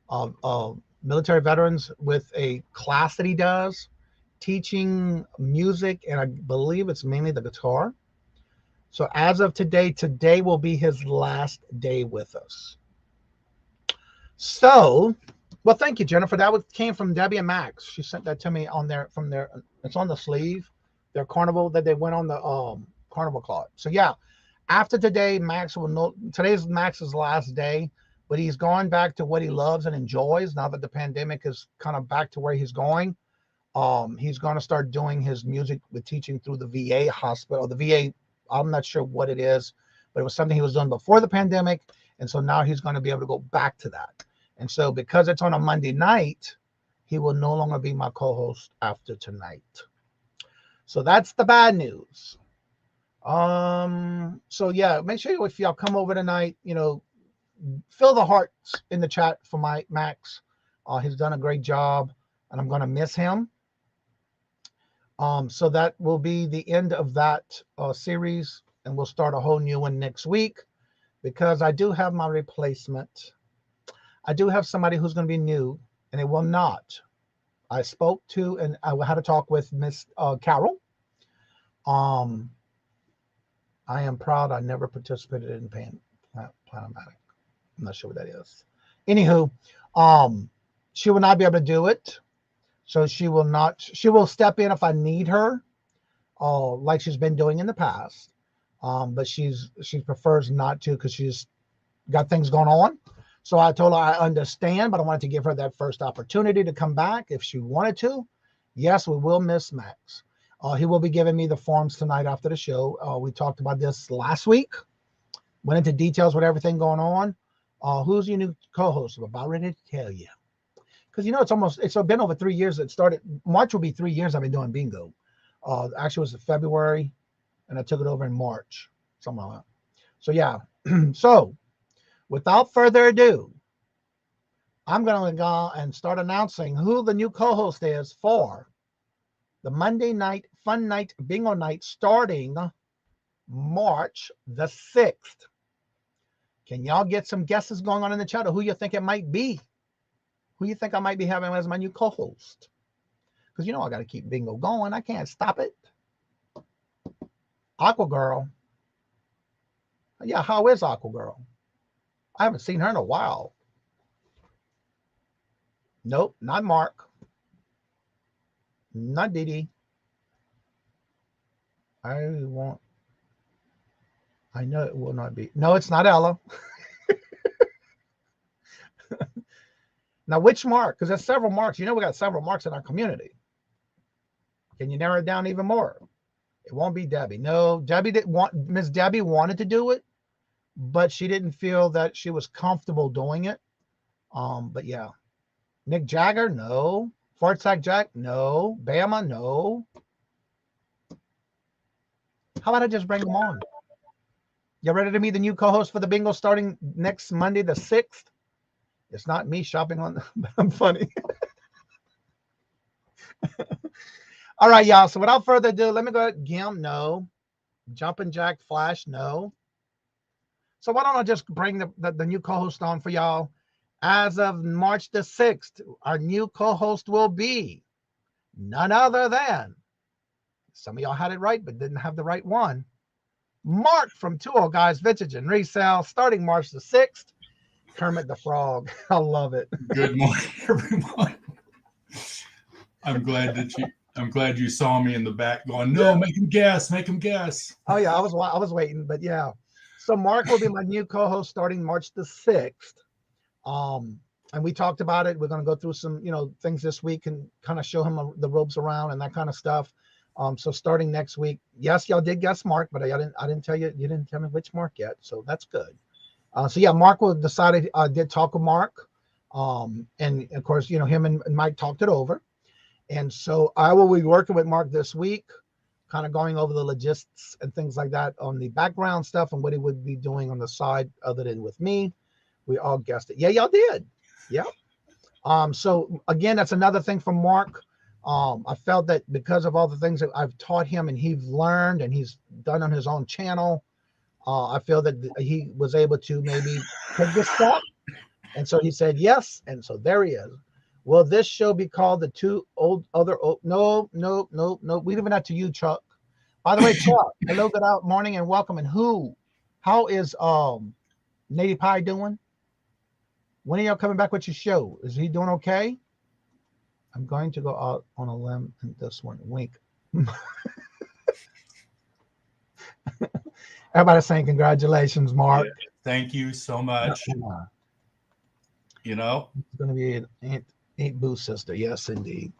of military veterans with a class that he does, teaching music, and I believe it's mainly the guitar. So as of today, today will be his last day with us. So, well, thank you, Jennifer. That came from Debbie and Max. She sent that to me on their it's on the sleeve, their carnival that they went on the carnival card. So yeah, after today, today's Max's last day, but he's gone back to what he loves and enjoys now that the pandemic is kind of back to where he's going. He's going to start doing his music with teaching through the VA hospital. The VA, I'm not sure what it is, but it was something he was doing before the pandemic. And so now he's going to be able to go back to that. And so because it's on a Monday night, he will no longer be my co-host after tonight. So that's the bad news. So yeah, make sure if y'all come over tonight, fill the hearts in the chat for my Max. He's done a great job and I'm going to miss him. So that will be the end of that series, and we'll start a whole new one next week because I do have my replacement. I do have somebody who's going to be new, and it will not. I spoke to, and I had a talk with Miss Carol. I am proud I never participated in Planomatic. I'm not sure what that is. Anywho, she will not be able to do it. So she will step in if I need her, like she's been doing in the past. But she prefers not to because she's got things going on. So I told her I understand, but I wanted to give her that first opportunity to come back if she wanted to. Yes, we will miss Max. He will be giving me the forms tonight after the show. We talked about this last week. Went into details with everything going on. Who's your new co-host? I'm about ready to tell you. Because it's been over 3 years. It started March will be 3 years I've been doing Bingo. Actually, it was in February, and I took it over in March, something like that. So yeah. So without further ado, I'm going to go and start announcing who the new co-host is for the Monday night fun night Bingo night starting March the 6th. Can y'all get some guesses going on in the chat of who you think it might be? Who you think I might be having as my new co-host? Because I got to keep Bingo going. I can't stop it. Aqua Girl. Yeah, how is Aqua Girl? I haven't seen her in a while. Nope, not Mark. Not Didi. I know it will not be. No, it's not Ella. Now, which Mark? Because there's several Marks. We got several Marks in our community. Can you narrow it down even more? It won't be Debbie. No, Miss Debbie wanted to do it, but she didn't feel that she was comfortable doing it. But yeah. Nick Jagger, no. Fort Sack Jack, no. Bama, no. How about I just bring them on? You ready to meet the new co-host for the Bingo starting next Monday, the 6th? It's not me shopping on I'm funny. All right, y'all. So without further ado, let me go. Gim, no. Jumpin' Jack Flash, no. So why don't I just bring the new co-host on for y'all? As of March the 6th, our new co-host will be none other than, some of y'all had it right, but didn't have the right one, Mark from 20 Guys Vintage and Resell, starting March the 6th. Kermit the Frog. I love it. Good morning, everyone. I'm glad you saw me in the back going, no, make him guess. Oh yeah, I was waiting, but yeah. So Mark will be my new co-host starting March the 6th. And we talked about it. We're going to go through some, things this week and kind of show him the ropes around and that kind of stuff. So starting next week, yes, y'all did guess Mark, but I didn't tell you. You didn't tell me which Mark yet. So that's good. So yeah, Mark will decided. I did talk with Mark, and of course, him and Mike talked it over, and so I will be working with Mark this week, kind of going over the logistics and things like that on the background stuff and what he would be doing on the side other than with me. We all guessed it. Yeah, y'all did. Yeah. So again, that's another thing from Mark. I felt that because of all the things that I've taught him and he's learned and he's done on his own channel, I feel that he was able to maybe take this step. And so he said yes. And so there he is. Will this show be called the two old other? No. We leave it out to you, Chuck. By the way, Chuck, hello, good out morning and welcome. And how is Nady Pie doing? When are y'all coming back with your show? Is he doing okay? I'm going to go out on a limb in this one. Wink. Everybody's saying congratulations, Mark. Yeah, thank you so much. It's going to be an Ain't Boo sister. Yes, indeed.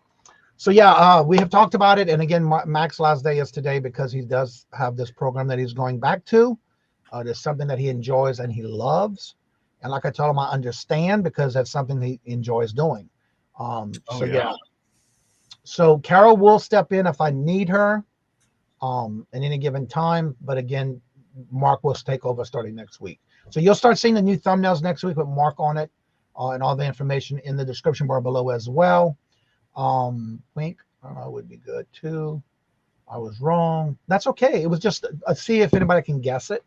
So yeah, we have talked about it. And again, Mac's last day is today because he does have this program that he's going back to. There's something that he enjoys and he loves. And like I told him, I understand because that's something he enjoys doing. Yeah. So Carol will step in if I need her at any given time. But again, Mark will take over starting next week. So you'll start seeing the new thumbnails next week with Mark on it and all the information in the description bar below as well. Wink would be good too. I was wrong. That's okay. It was just see if anybody can guess it.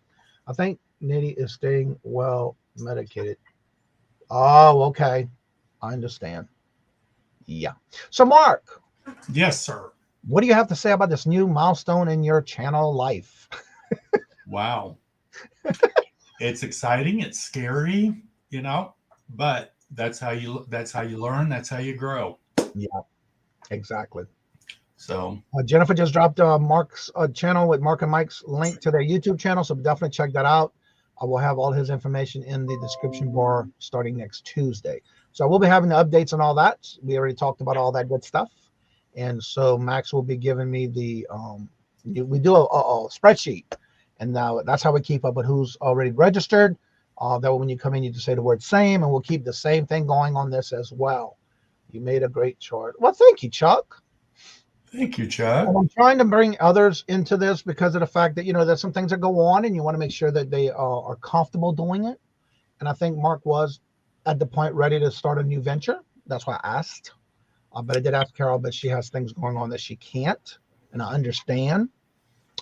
I think Nitty is staying well medicated. Oh, okay. I understand. Yeah. So Mark. Yes, sir. What do you have to say about this new milestone in your channel life? Wow. It's exciting. It's scary, but that's how you learn. That's how you grow. Yeah, exactly. So Jennifer just dropped Mark's channel with Mark and Mike's link to their YouTube channel. So definitely check that out. I will have all his information in the description bar starting next Tuesday. So we'll be having the updates on all that. We already talked about all that good stuff. And so Max will be giving me we do a spreadsheet. And now that's how we keep up with who's already registered. That way when you come in, you just say the word same, and we'll keep the same thing going on this as well. You made a great chart. Well, thank you, Chuck. Thank you, Chuck. And I'm trying to bring others into this because of the fact that, there's some things that go on and you want to make sure that they are comfortable doing it. And I think Mark was at the point ready to start a new venture. That's why I asked. But I did ask Carol, but she has things going on that she can't. And I understand.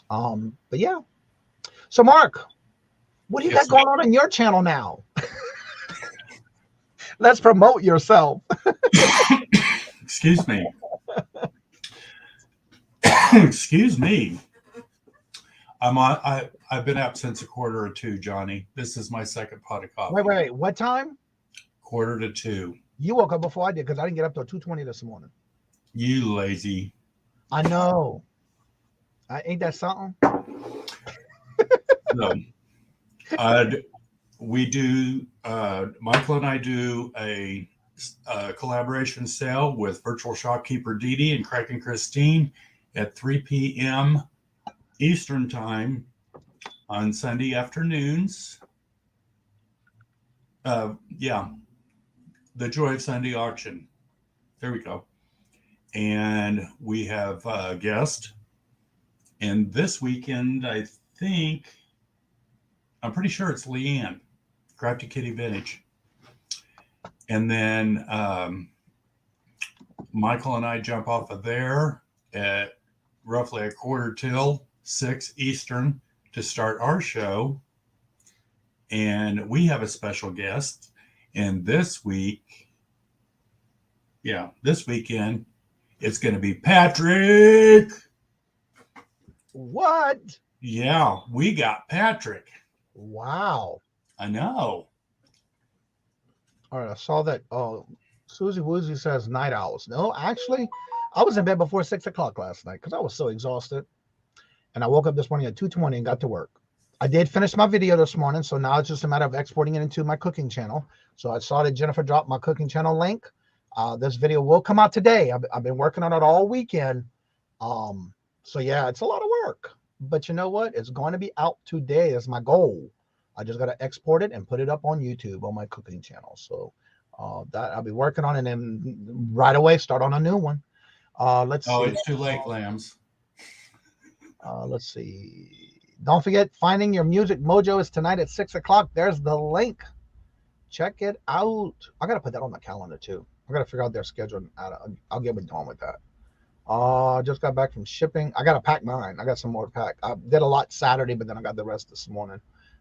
But yeah. So Mark, what do you got going on in your channel now? Let's promote yourself. Excuse me. Excuse me. I've been up since 1:45, Johnny. This is my second pot of coffee. Wait. What time? 1:45. You woke up before I did because I didn't get up till 2:20 this morning. You lazy. I know. Ain't that something? No. We do, Michael and I do a collaboration sale with virtual shopkeeper Dee Dee and Craig and Christine at 3 p.m. Eastern time on Sunday afternoons. The Joy of Sunday auction. There we go. And we have a guest. And this weekend, I'm pretty sure it's Leanne, Crafty Kitty Vintage. And then Michael and I jump off of there at roughly 6:45 Eastern to start our show. And we have a special guest. And this weekend, it's going to be Patrick. What? Yeah, we got Patrick. Wow. I know. All right, I saw that. Oh, Susie Woozy says night owls. No, actually, I was in bed before 6 o'clock last night because I was so exhausted. And I woke up this morning at 2:20 and got to work. I did finish my video this morning, so now it's just a matter of exporting it into my cooking channel. So I saw that Jennifer dropped my cooking channel link. This video will come out today. I've been working on it all weekend. So yeah, it's a lot of work. But you know what? It's going to be out today is my goal. I just got to export it and put it up on YouTube on my cooking channel. So that I'll be working on, and then right away start on a new one. Let's see. It's too late, lambs. Let's see. Don't forget, Finding Your Music Mojo is tonight at 6 o'clock. There's the link. Check it out. I got to put that on the calendar too. I got to figure out their schedule. I'll get with Dawn with that. Just got back from shipping. I got to pack mine. I got some more to pack. I did a lot Saturday, but then I got the rest this morning.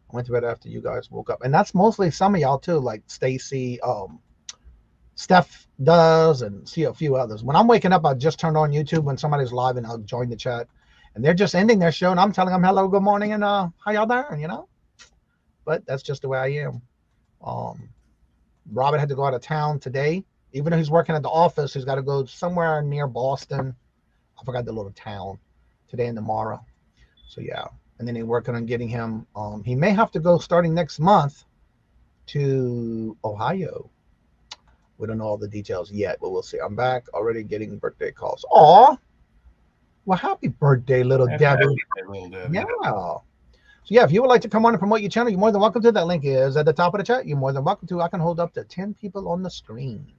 I went to bed after you guys woke up. And that's mostly some of y'all too, like Stacy, Steph does, and see a few others. When I'm waking up, I just turn on YouTube when somebody's live, and I'll join the chat. And they're just ending their show, and I'm telling them hello, good morning, and how y'all doing, you know? But that's just the way I am. Robert had to go out of town today. Even though he's working at the office, he's got to go somewhere near Boston. I forgot the little town today and tomorrow. So, yeah. And then they're working on getting him. He may have to go starting next month to Ohio. We don't know all the details yet, but we'll see. I'm back already getting birthday calls. Aw. Well, happy birthday, little Debbie. Yeah. So, yeah, if you would like to come on and promote your channel, you're more than welcome to. That link is at the top of the chat. You're more than welcome to. I can hold up to 10 people on the screen.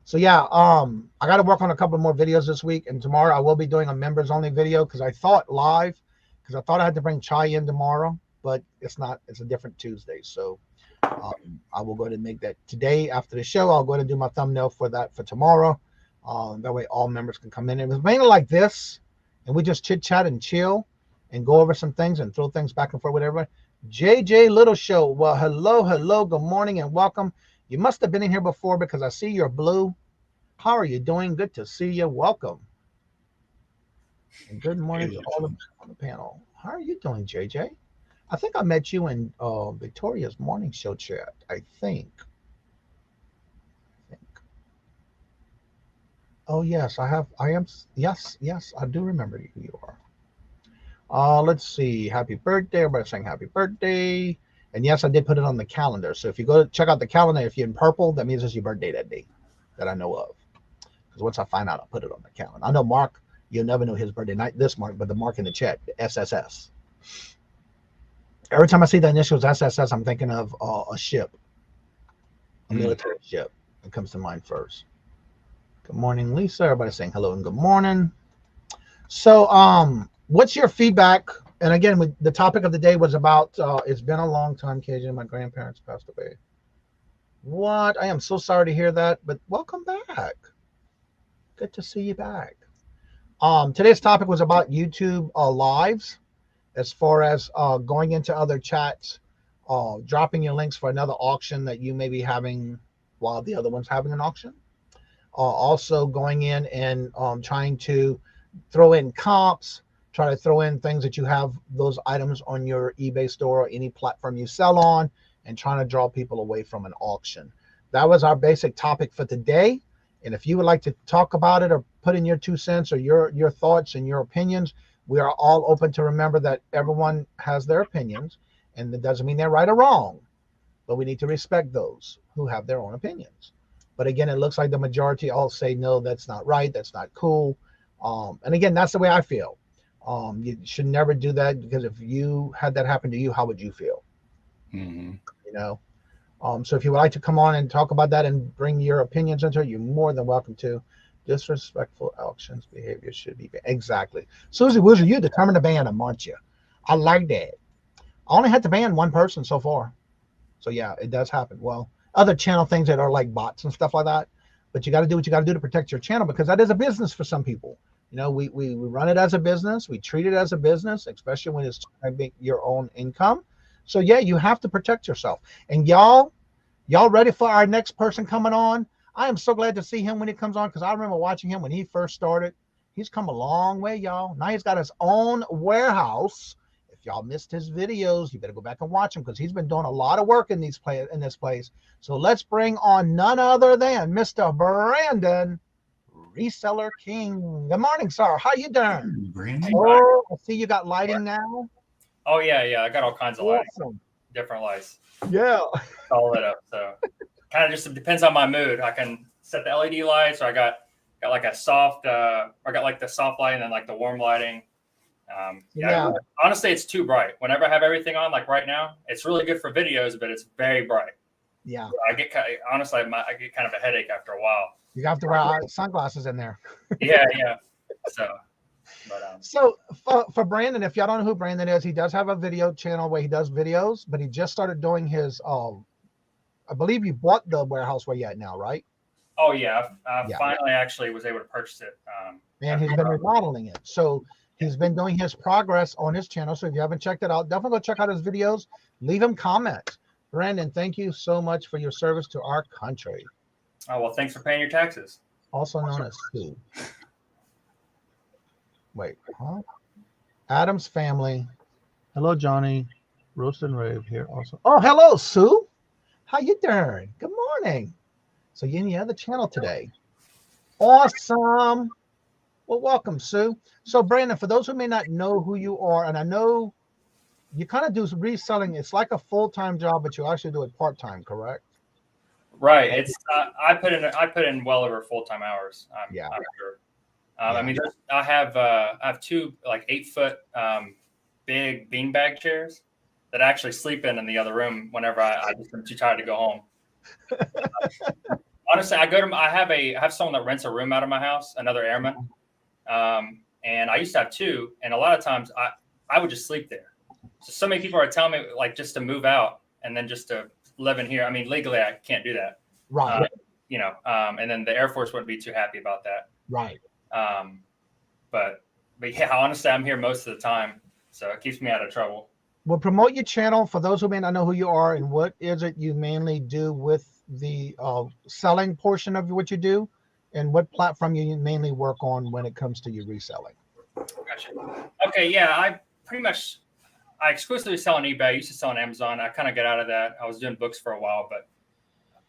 So, yeah, I got to work on a couple more videos this week. And tomorrow I will be doing a members-only video because I thought live, because I thought I had to bring Chai in tomorrow, but it's not. It's a different Tuesday. So I will go ahead and make that today after the show. I'll go ahead and do my thumbnail for that for tomorrow. That way all members can come in. It was mainly like this, and we just chit-chat and chill and go over some things and throw things back and forth with everybody. JJ Little Show. Well, hello, good morning, and welcome. You must have been in here before because I see you're blue. How are you doing? Good to see you. Welcome. And good morning to all of you on the panel. How are you doing, JJ? I think I met you in Victoria's morning show chat, I think. Oh, yes, I am. Yes, I do remember who you are. Let's see. Happy birthday. Everybody's saying happy birthday. And yes, I did put it on the calendar. So if you go check out the calendar, if you're in purple, that means it's your birthday that day that I know of. Because once I find out, I'll put it on the calendar. I know Mark, you'll never know his birthday, not this Mark, but the Mark in the chat, the SSS. Every time I see the initials SSS, I'm thinking of a ship, a military ship. It comes to mind first. Good morning, Lisa. Everybody's saying hello and good morning. So, what's your feedback? And again, the topic of the day was about, it's been a long time, KJ. My grandparents passed away. What? I am so sorry to hear that, but welcome back. Good to see you back. Today's topic was about YouTube lives, as far as going into other chats, dropping your links for another auction that you may be having while the other one's having an auction. Also going in and trying to throw in comps, try to throw in things that you have those items on your eBay store or any platform you sell on, and trying to draw people away from an auction. That was our basic topic for today. And if you would like to talk about it or put in your 2 cents or your thoughts and your opinions, we are all open to remember that everyone has their opinions, and that doesn't mean they're right or wrong, but we need to respect those who have their own opinions. But again, it looks like the majority all say, no, that's not right. That's not cool. And again, that's the way I feel. You should never do that, because if you had that happen to you, how would you feel? You know? So if you would like to come on and talk about that and bring your opinions into it, you're more than welcome to. Disrespectful auctions behavior should be banned. Exactly. Susie Woozer, you determined to ban them, aren't you? I like that. I only had to ban one person so far. So yeah, it does happen. Well, other channel things that are like bots and stuff like that. But you got to do what you got to do to protect your channel, because that is a business for some people. You know, we run it as a business. We treat it as a business, especially when it's your own income. So yeah, you have to protect yourself. And y'all ready for our next person coming on? I am so glad to see him when he comes on, because I remember watching him when he first started. He's come a long way, y'all. Now he's got his own warehouse. If y'all missed his videos, you better go back and watch him, because he's been doing a lot of work in this place. So let's bring on none other than Mr. Brandon, Reseller King. Good morning, sir. How you doing? Brandon. Oh, I see you got lighting now. Oh yeah. I got all kinds of lighting, different lights. Yeah. All lit up. So kind of just depends on my mood. I can set the LED lights, or I got like a soft, I got like the soft lighting and like the warm lighting. Yeah. Honestly, it's too bright. Whenever I have everything on, like right now, it's really good for videos, but it's very bright. Yeah. I get kind of a headache after a while. You have to wear sunglasses in there. Yeah. So, So for Brandon, if y'all don't know who Brandon is, he does have a video channel where he does videos, but he just started doing his. I believe you bought the warehouse where you're at now, right? Oh yeah, I finally actually was able to purchase it. And he's been remodeling it. So he's been doing his progress on his channel. So if you haven't checked it out, definitely go check out his videos. Leave him comments. Brandon, thank you so much for your service to our country. Oh, well, thanks for paying your taxes. Also known as Sue. Wait, huh? Adam's family. Hello, Johnny. Roast and Rave here also. Oh, hello, Sue. How you doing? Good morning. So you're in the other channel today. Awesome. Well, welcome, Sue. So, Brandon, for those who may not know who you are, and I know you kind of do reselling. It's like a full-time job, but you actually do it part-time, correct? Right. It's I put in well over full-time hours. I'm sure. I mean, I have two like 8-foot big beanbag chairs that I actually sleep in the other room whenever I just am too tired to go home. Honestly, I have someone that rents a room out of my house, another airman, and I used to have two, and a lot of times I would just sleep there. So many people are telling me like just to move out and then just to live in here. I mean, legally I can't do that, right? And then the Air Force wouldn't be too happy about that, right? But yeah, honestly, I'm here most of the time, so it keeps me out of trouble. Well, promote your channel for those who may not know who you are, and what is it you mainly do with the selling portion of what you do, and what platform you mainly work on when it comes to your reselling. Gotcha. Okay, yeah, I exclusively sell on eBay. I used to sell on Amazon. I kind of got out of that. I was doing books for a while, but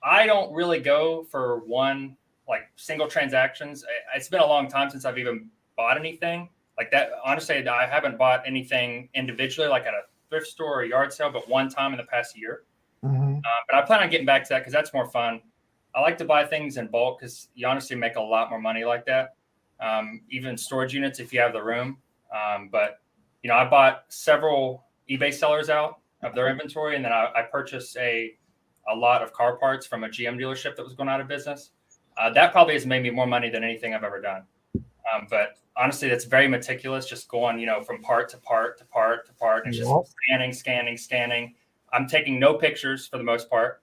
I don't really go for one like single transactions. It's been a long time since I've even bought anything like that. Honestly, I haven't bought anything individually, like at a thrift store or a yard sale, but one time in the past year. Mm-hmm. But I plan on getting back to that because that's more fun. I like to buy things in bulk because you honestly make a lot more money like that. Even storage units if you have the room. But I bought several eBay sellers out of their inventory, and then I purchased a lot of car parts from a GM dealership that was going out of business. That probably has made me more money than anything I've ever done. But honestly, that's very meticulous, just going, from part to part to part to part, and just scanning. I'm taking no pictures for the most part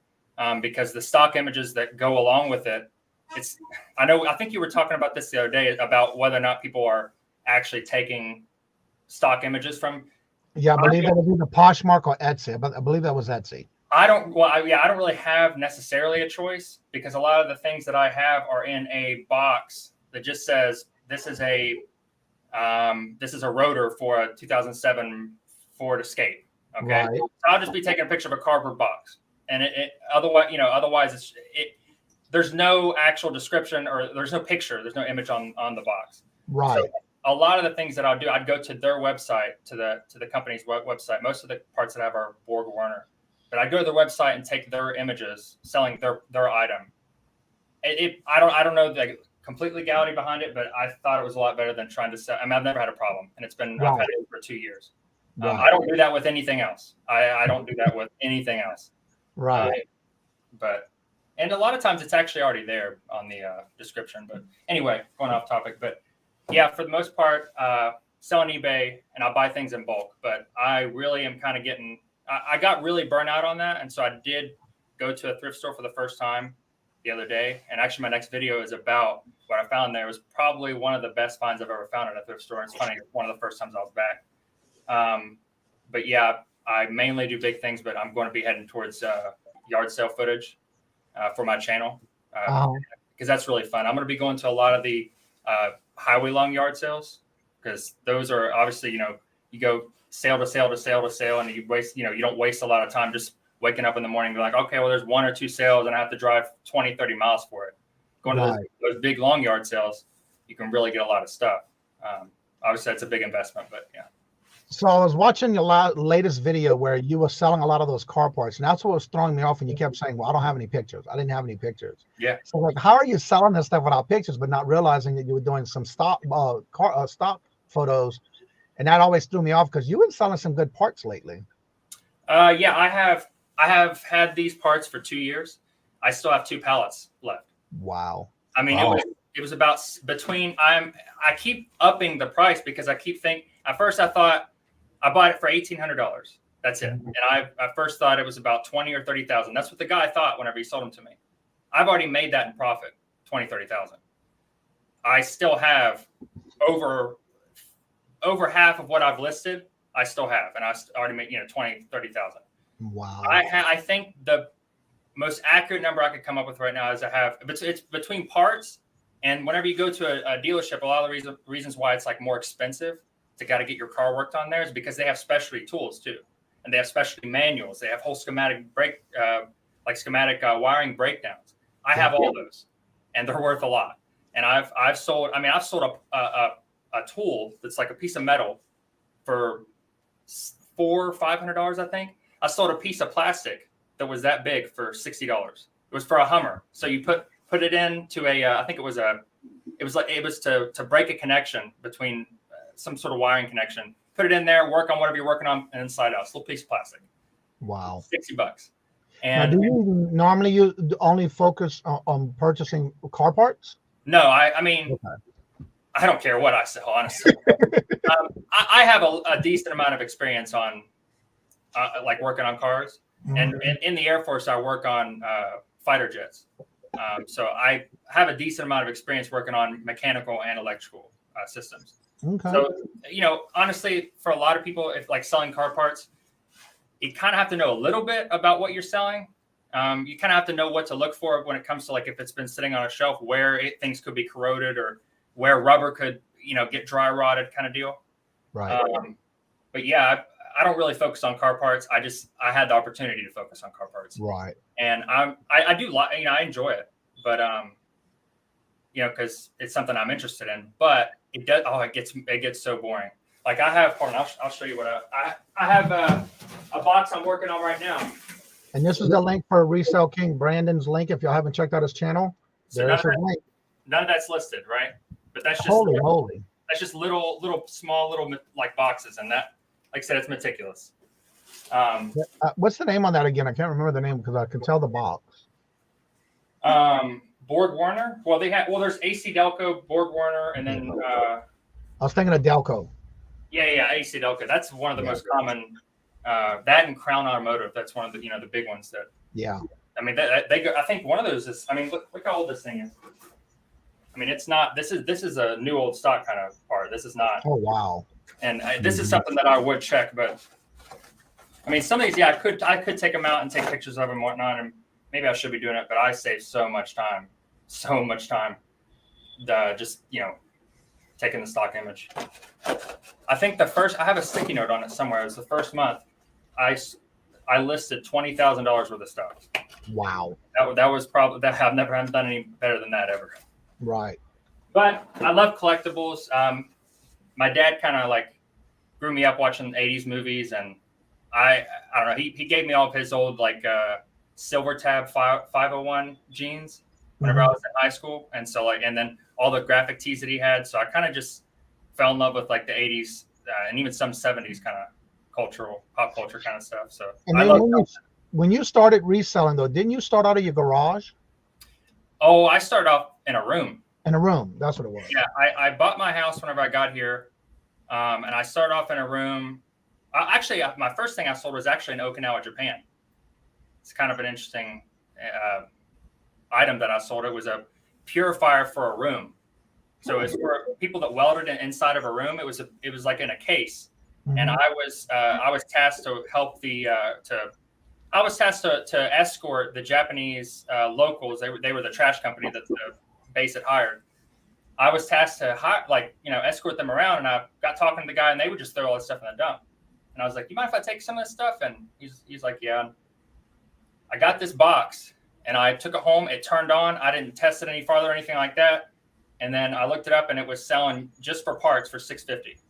because the stock images that go along with it. I think you were talking about this the other day about whether or not people are actually taking stock images from. Yeah, I believe that would be the Poshmark or Etsy, but I believe that was Etsy. I don't really have necessarily a choice because a lot of the things that I have are in a box that just says this is a rotor for a 2007 Ford Escape. Okay, right. So I'll just be taking a picture of a cardboard box, and otherwise there's no actual description or there's no picture, there's no image on the box. Right. So a lot of the things that I'll do, I'd go to their website, to the company's website. Most of the parts that I have are Borg Warner, but I'd go to their website and take their images selling their item. I don't know the complete legality behind it, but I thought it was a lot better than trying to sell. I mean, I've never had a problem, and I've had it for 2 years. Right. I don't do that with anything else. I don't do that with anything else. Right. And a lot of times it's actually already there on the description. But anyway, going off topic. But yeah, for the most part, sell on eBay, and I'll buy things in bulk. But I really am kind of I got really burnt out on that. And so I did go to a thrift store for the first time the other day. And actually my next video is about what I found there. It was probably one of the best finds I've ever found at a thrift store. It's funny, one of the first times I was back. But yeah, I mainly do big things, but I'm going to be heading towards yard sale footage for my channel because that's really fun. I'm going to be going to a lot of the highway long yard sales because those are obviously, you go sale to sale to sale to sale, and you waste, you don't waste a lot of time just waking up in the morning and be like, okay, well, there's 1 or 2 sales and I have to drive 20, 30 miles for it. Going to those big long yard sales, you can really get a lot of stuff. Obviously, that's a big investment, but yeah. So I was watching your latest video where you were selling a lot of those car parts, and that's what was throwing me off. And you kept saying, "Well, I don't have any pictures. I didn't have any pictures." Yeah. So like, how are you selling this stuff without pictures, but not realizing that you were doing some stock photos, And that always threw me off because you've been selling some good parts lately. Yeah, I have had these parts for 2 years. I still have 2 pallets left. Wow. I mean, Wow. it was about between. I keep upping the price because I keep thinking. At first, I thought I bought it for $1,800. That's it. And I first thought it was about 20 or 30,000. That's what the guy thought whenever he sold them to me. I've already made that in profit, 20, 30,000. I still have over half of what I've listed. I still have, and I already made 20, 30,000. Wow. I think the most accurate number I could come up with right now is it's between parts, and whenever you go to a dealership, a lot of the reasons why it's like more expensive to got to get your car worked on there is because they have specialty tools too, and they have specialty manuals. They have whole schematic wiring breakdowns. I have all those, and they're worth a lot. And I've sold a tool that's like a piece of metal for $400 or $500, I think. I sold a piece of plastic that was that big for $60. It was for a Hummer. So you put it into I think it was to break a connection between some sort of wiring connection. Put it in there, work on whatever you're working on, and inside out. It's a little piece of plastic. Wow. $60. Now, And do you normally you only focus on purchasing car parts? no, I mean, Okay. I don't care what I sell, honestly. I have a decent amount of experience on like working on cars. And in the Air Force, I work on fighter jets. So I have a decent amount of experience working on mechanical and electrical systems. Okay. So, honestly, for a lot of people, if like selling car parts, you kind of have to know a little bit about what you're selling. You kind of have to know what to look for when it comes to like if it's been sitting on a shelf, where things could be corroded or where rubber could, get dry rotted kind of deal. Right. But yeah, I don't really focus on car parts. I had the opportunity to focus on car parts. Right. And I do like, I enjoy it, but because it's something I'm interested in. But it does. Oh, it gets so boring. Like I have. Hold on, I'll show you what I have a box I'm working on right now. And this is the link for Resell King Brandon's link. If y'all haven't checked out his channel, So there's his link. none of that's listed, right? But that's just Holy. that's just little small like boxes, and that, like I said, it's meticulous. What's the name on that again? I can't remember the name because I can tell the box. Borg Warner. Well, there's AC Delco, Borg Warner, and then I was thinking of Delco. yeah, AC Delco. That's one of the most common. That and Crown Automotive. That's one of the the big ones that. Yeah. I mean, they go. I think one of those is. I mean, look how old this thing is. I mean, it's not. This is a new old stock kind of part. This is not. Oh wow. And this is something that I would check, but I mean, some of these, I could take them out and take pictures of them and whatnot, and maybe I should be doing it, but I save so much time, just taking the stock image. I think I have a sticky note on it somewhere. It was the first month I listed $20,000 worth of stuff. Wow. That was probably that. I've never done any better than that ever. Right. But I love collectibles. My dad kind of like grew me up watching 80s movies, and I don't know. He gave me all of his old like Silver Tab 501 jeans whenever I was in high school, and so and then all the graphic tees that he had. So I kind of just fell in love with like the 80s and even some 70s kind of pop culture kind of stuff. So And then when you started reselling though, didn't you start out of your garage? Oh, I started off in a room. In a room, that's what it was. Yeah, I bought my house whenever I got here, and I started off in a room. Actually, my first thing I sold was actually in Okinawa, Japan. It's kind of an interesting item that I sold. It was a purifier for a room. So it's for people that welded inside of a room. It was like in a case, and I was tasked to help I was tasked to escort the Japanese locals. They were the trash company that the base had hired. I was tasked to escort them around, and I got talking to the guy, and they would just throw all this stuff in the dump. And I was like, "You mind if I take some of this stuff?" And he's like, "Yeah." I got this box, and I took it home. It turned on. I didn't test it any farther or anything like that. And then I looked it up, and it was selling just for parts for $650.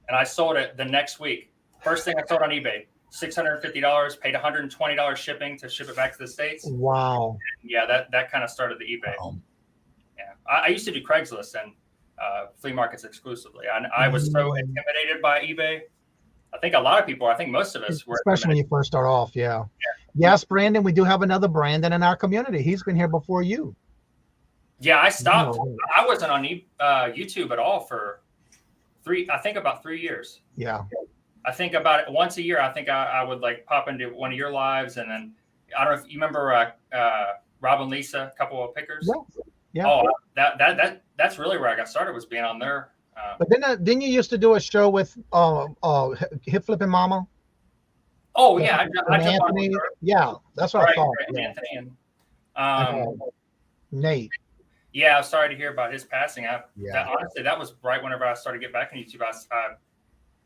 And I sold it the next week. First thing I sold on eBay, $650. Paid $120 shipping to ship it back to the States. Wow. Yeah, that kind of started the eBay. Yeah, I used to do Craigslist, and flea markets exclusively. I was so intimidated by eBay. I think a lot of people, I think most of us were. Especially when you first start off, yeah. Yes, Brandon, we do have another Brandon in our community. He's been here before you. Yeah, I stopped. I wasn't on YouTube at all for about 3 years. Yeah. I think about it once a year. I think I would like pop into one of your lives, and then I don't know if you remember Rob and Lisa, a couple of pickers. Yeah. Oh, that's really where I got started, was being on their. But then you used to do a show with Hip Flipping Mama. Oh yeah, I Anthony. Yeah, that's what I thought. Yeah. Anthony and Nate. Yeah, I was sorry to hear about his passing. Honestly, that was right whenever I started to get back on YouTube. I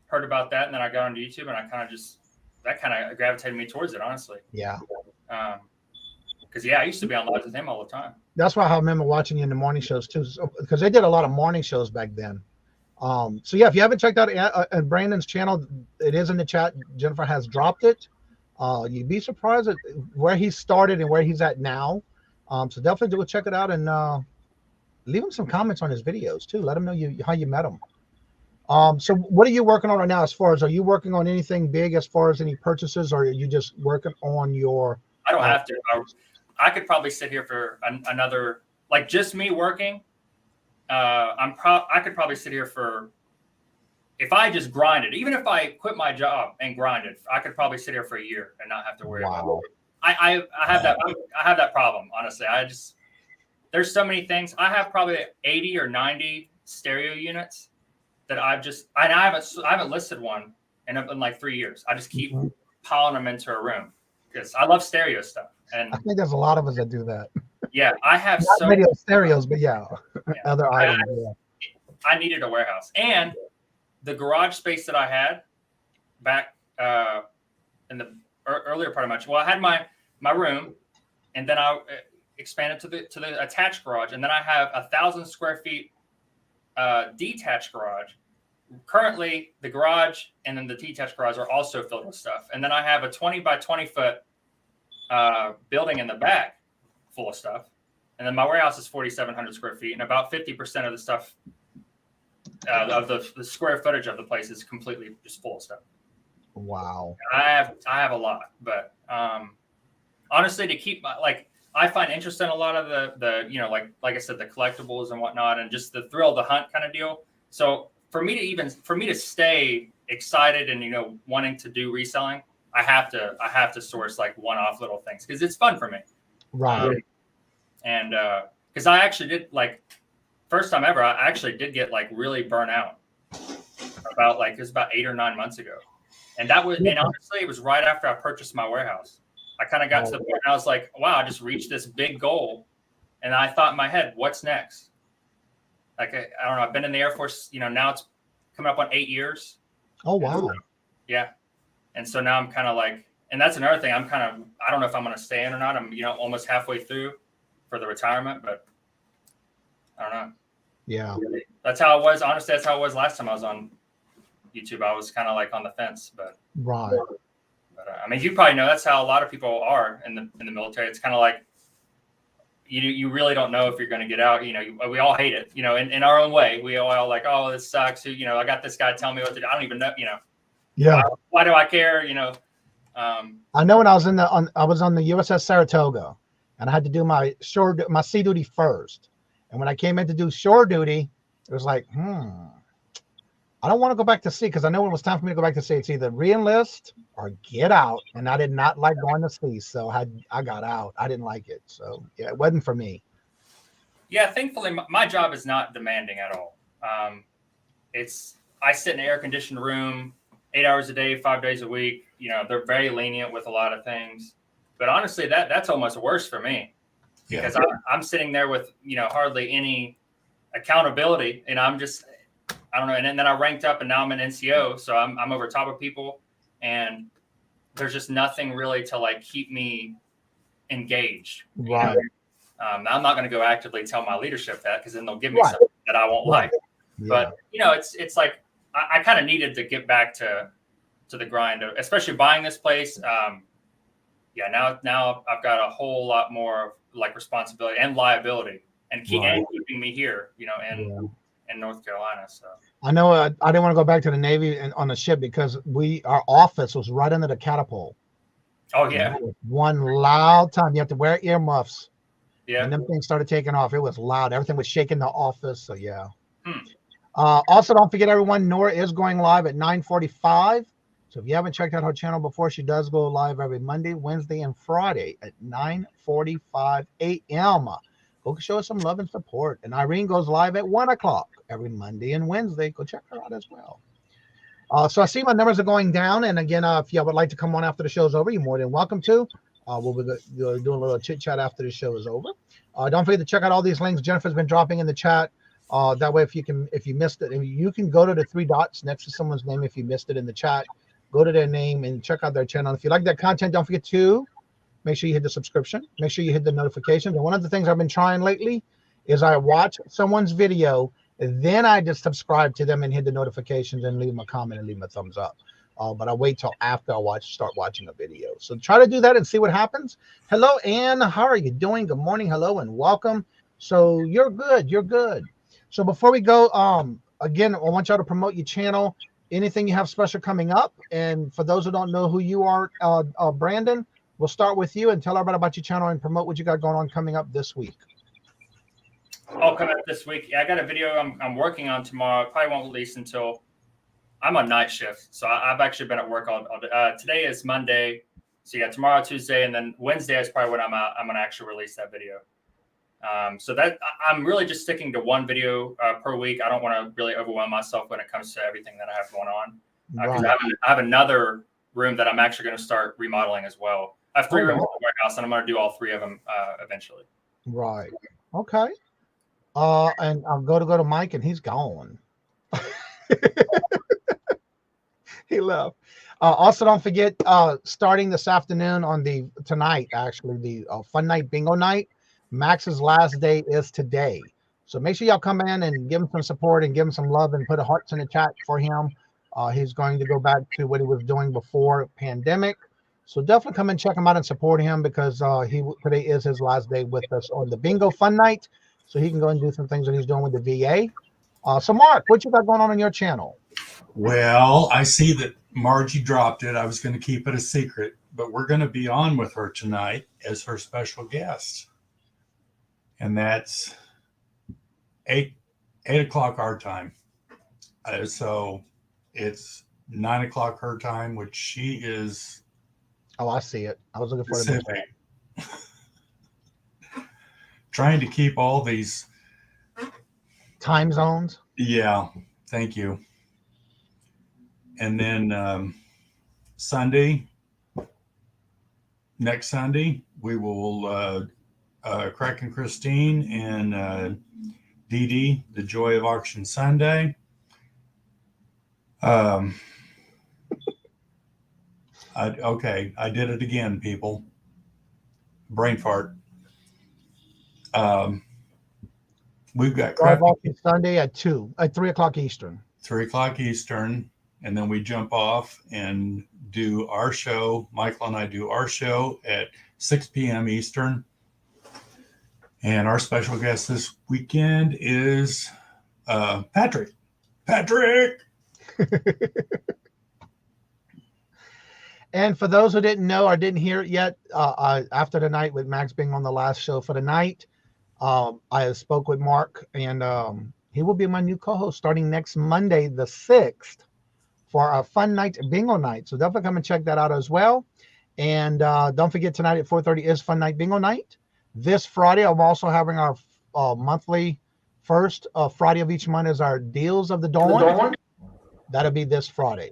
heard about that, and then I got onto YouTube, and I kind of gravitated me towards it, honestly. Yeah. Because I used to be on live with him all the time. That's why I remember watching you in the morning shows too, because they did a lot of morning shows back then. So yeah, if you haven't checked out Brandon's channel, it is in the chat. Jennifer has dropped it. You'd be surprised at where he started and where he's at now. So definitely go check it out, and leave him some comments on his videos too. Let him know how you met him. So what are you working on right now? Are you working on anything big as far as any purchases, or are you just working on your? I don't have to. I could probably sit here for another, like just me working. I could probably sit here for, if I just grinded, even if I quit my job and grinded, I could probably sit here for a year and not have to worry about it. I have that problem, honestly. There's so many things. I have probably 80 or 90 stereo units that I haven't listed one in like 3 years. I just keep piling them into a room because I love stereo stuff. And I think there's a lot of us that do that. Yeah, I have not video stereos, but other items. I needed a warehouse, and the garage space that I had back in the earlier part of my. Well, I had my room, and then I expanded to the attached garage, and then I have 1,000 square feet detached garage. Currently, the garage and then the detached garage are also filled with stuff, and then I have a 20 by 20 foot building in the back full of stuff, and then my warehouse is 4,700 square feet, and about 50% of the stuff of the square footage of the place is completely just full of stuff. Wow. I have a lot, but honestly, to keep I find interest in a lot of the like I said, the collectibles and whatnot, and just the thrill of the hunt kind of deal. So for me to stay excited and wanting to do reselling, I have to source like one-off little things because it's fun for me. Right. And because I actually did, like, first time ever, I actually did get like really burnt out it was about 8 or 9 months ago. And honestly, it was right after I purchased my warehouse. I kind of got to the point and I was like, wow, I just reached this big goal. And I thought in my head, what's next? Like, I don't know. I've been in the Air Force, now it's coming up on 8 years. Oh, wow. Yeah. And so now I'm kind of like, and that's another thing. I don't know if I'm going to stay in or not. I'm, almost halfway through for the retirement, but I don't know. Yeah. That's how it was. Honestly, that's how it was last time I was on YouTube. I was kind of like on the fence, but. Right. But I mean, you probably know that's how a lot of people are in the military. It's kind of like you really don't know if you're going to get out. We all hate it. In our own way, we all like, oh, this sucks. I got this guy telling me what to do. I don't even know. Yeah. Why do I care? I know when I was I was on the USS Saratoga, and I had to do my sea duty first. And when I came in to do shore duty, it was like, I don't want to go back to sea because I know when it was time for me to go back to sea, it's either re-enlist or get out. And I did not like going to sea, so I got out. I didn't like it, so yeah, it wasn't for me. Yeah, thankfully, my job is not demanding at all. I sit in an air-conditioned room 8 hours a day, 5 days a week. They're very lenient with a lot of things. But honestly, that's almost worse for me because I'm sitting there with, hardly any accountability. And I'm just, I don't know. And then I ranked up and now I'm an NCO. So I'm over top of people and there's just nothing really to like keep me engaged. Right. I'm not going to go actively tell my leadership that because then they'll give me something that I won't like. Yeah. But, it's like, I kind of needed to get back to the grind, especially buying this place. Now I've got a whole lot more like responsibility and liability and keeping me here, in North Carolina. So I know I didn't want to go back to the Navy and on the ship because our office was right under the catapult. oh yeah, One loud time. You have to wear earmuffs. yeah. And them things started taking off. It was loud. Everything was shaking the office. So yeah. Hmm. Also, don't forget, everyone, Nora is going live at 9:45. So if you haven't checked out her channel before, she does go live every Monday, Wednesday, and Friday at 9:45 a.m. Go show us some love and support. And Irene goes live at 1 o'clock every Monday and Wednesday. Go check her out as well. So I see my numbers are going down. And again, if you would like to come on after the show's over, you're more than welcome to. We'll be doing a little chit chat after the show is over. Don't forget to check out all these links Jennifer's been dropping in the chat. That way, if you missed it, you can go to the 3 dots next to someone's name. If you missed it in the chat, go to their name and check out their channel. If you like that content, don't forget to make sure you hit the subscription. Make sure you hit the notifications. And one of the things I've been trying lately is I watch someone's video, and then I just subscribe to them and hit the notifications and leave them a comment and leave them a thumbs up. But I wait till after I start watching a video. So try to do that and see what happens. Hello, Ann. How are you doing? Good morning. Hello and welcome. So you're good. You're good. So before we go, again, I want y'all to promote your channel. Anything you have special coming up. And for those who don't know who you are, Brandon, we'll start with you and tell everybody about your channel and promote what you got going on coming up this week. I'll come up this week. Yeah, I got a video I'm working on tomorrow. Probably won't release until I'm on night shift. So I've actually been at work all day. Today is Monday. So yeah, tomorrow, Tuesday, and then Wednesday is probably when I'm going to actually release that video. So that I'm really just sticking to one video per week. I don't want to really overwhelm myself when it comes to everything that I have going on. Because I have another room that I'm actually going to start remodeling as well. I have 3 rooms in the warehouse, and I'm going to do all 3 of them eventually. Right. Okay. And I'll go to Mike, and he's gone. He left. Also, don't forget, starting this afternoon tonight, actually, the Fun Night Bingo Night, Max's last day is today. So make sure y'all come in and give him some support and give him some love and put a hearts in the chat for him. He's going to go back to what he was doing before pandemic. So definitely come and check him out and support him because today is his last day with us on the Bingo Fun Night. So he can go and do some things that he's doing with the VA. So Mark, what you got going on your channel? Well, I see that Margie dropped it. I was going to keep it a secret, but we're going to be on with her tonight as her special guest. And that's 8 o'clock our time. So it's 9 o'clock her time, which she is. Oh, I see it. I was looking for it. Trying to keep all these time zones. Yeah. Thank you. And then next Sunday, we will Crack and Christine and Dee Dee, The Joy of Auction Sunday. I did it again, people. Brain fart. We've got Sunday at 3 o'clock Eastern. 3 o'clock Eastern, and then we jump off and do our show. Michael and I do our show at 6 p.m. Eastern. And our special guest this weekend is Patrick. And for those who didn't know or didn't hear it yet, after the night with Max being on the last show for the night, I spoke with Mark, and he will be my new co-host starting next Monday, the 6th, for our Fun Night Bingo Night. So definitely come and check that out as well. And don't forget, tonight at 4:30 is Fun Night Bingo Night. This Friday, I'm also having our monthly first Friday of each month is our Deals of the Dawn. That'll be this Friday.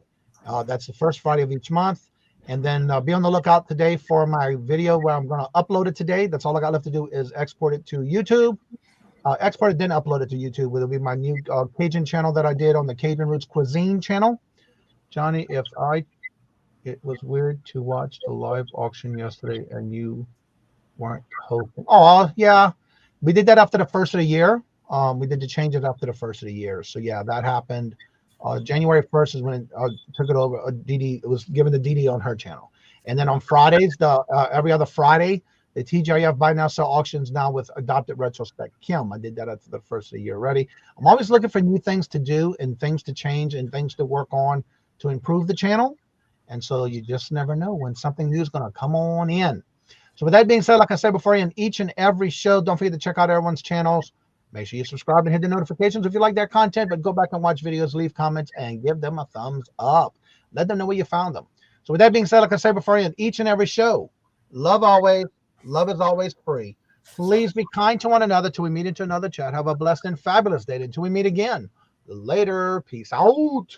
That's the first Friday of each month. And then be on the lookout today for my video where I'm going to upload it today. That's all I got left to do is export it to YouTube. Export it, then upload it to YouTube. It'll be my new Cajun channel that I did on the Cajun Roots Cuisine channel. Johnny, it was weird to watch the live auction yesterday and you weren't hoping. Oh, yeah. We did that after the first of the year. We did the changes after the first of the year. So, yeah, that happened. January 1st is when it took it over. Dee Dee, it was given to Dee Dee on her channel. And then on Fridays, every other Friday, the TGIF buy now sell auctions now with adopted retrospect. Kim, I did that after the first of the year already. I'm always looking for new things to do and things to change and things to work on to improve the channel. And so you just never know when something new is going to come on in. So with that being said, like I said before, in each and every show, don't forget to check out everyone's channels. Make sure you subscribe and hit the notifications if you like their content, but go back and watch videos, leave comments, and give them a thumbs up. Let them know where you found them. So with that being said, like I said before, in each and every show, love always. Love is always free. Please be kind to one another till we meet into another chat. Have a blessed and fabulous day until we meet again. Later. Peace out.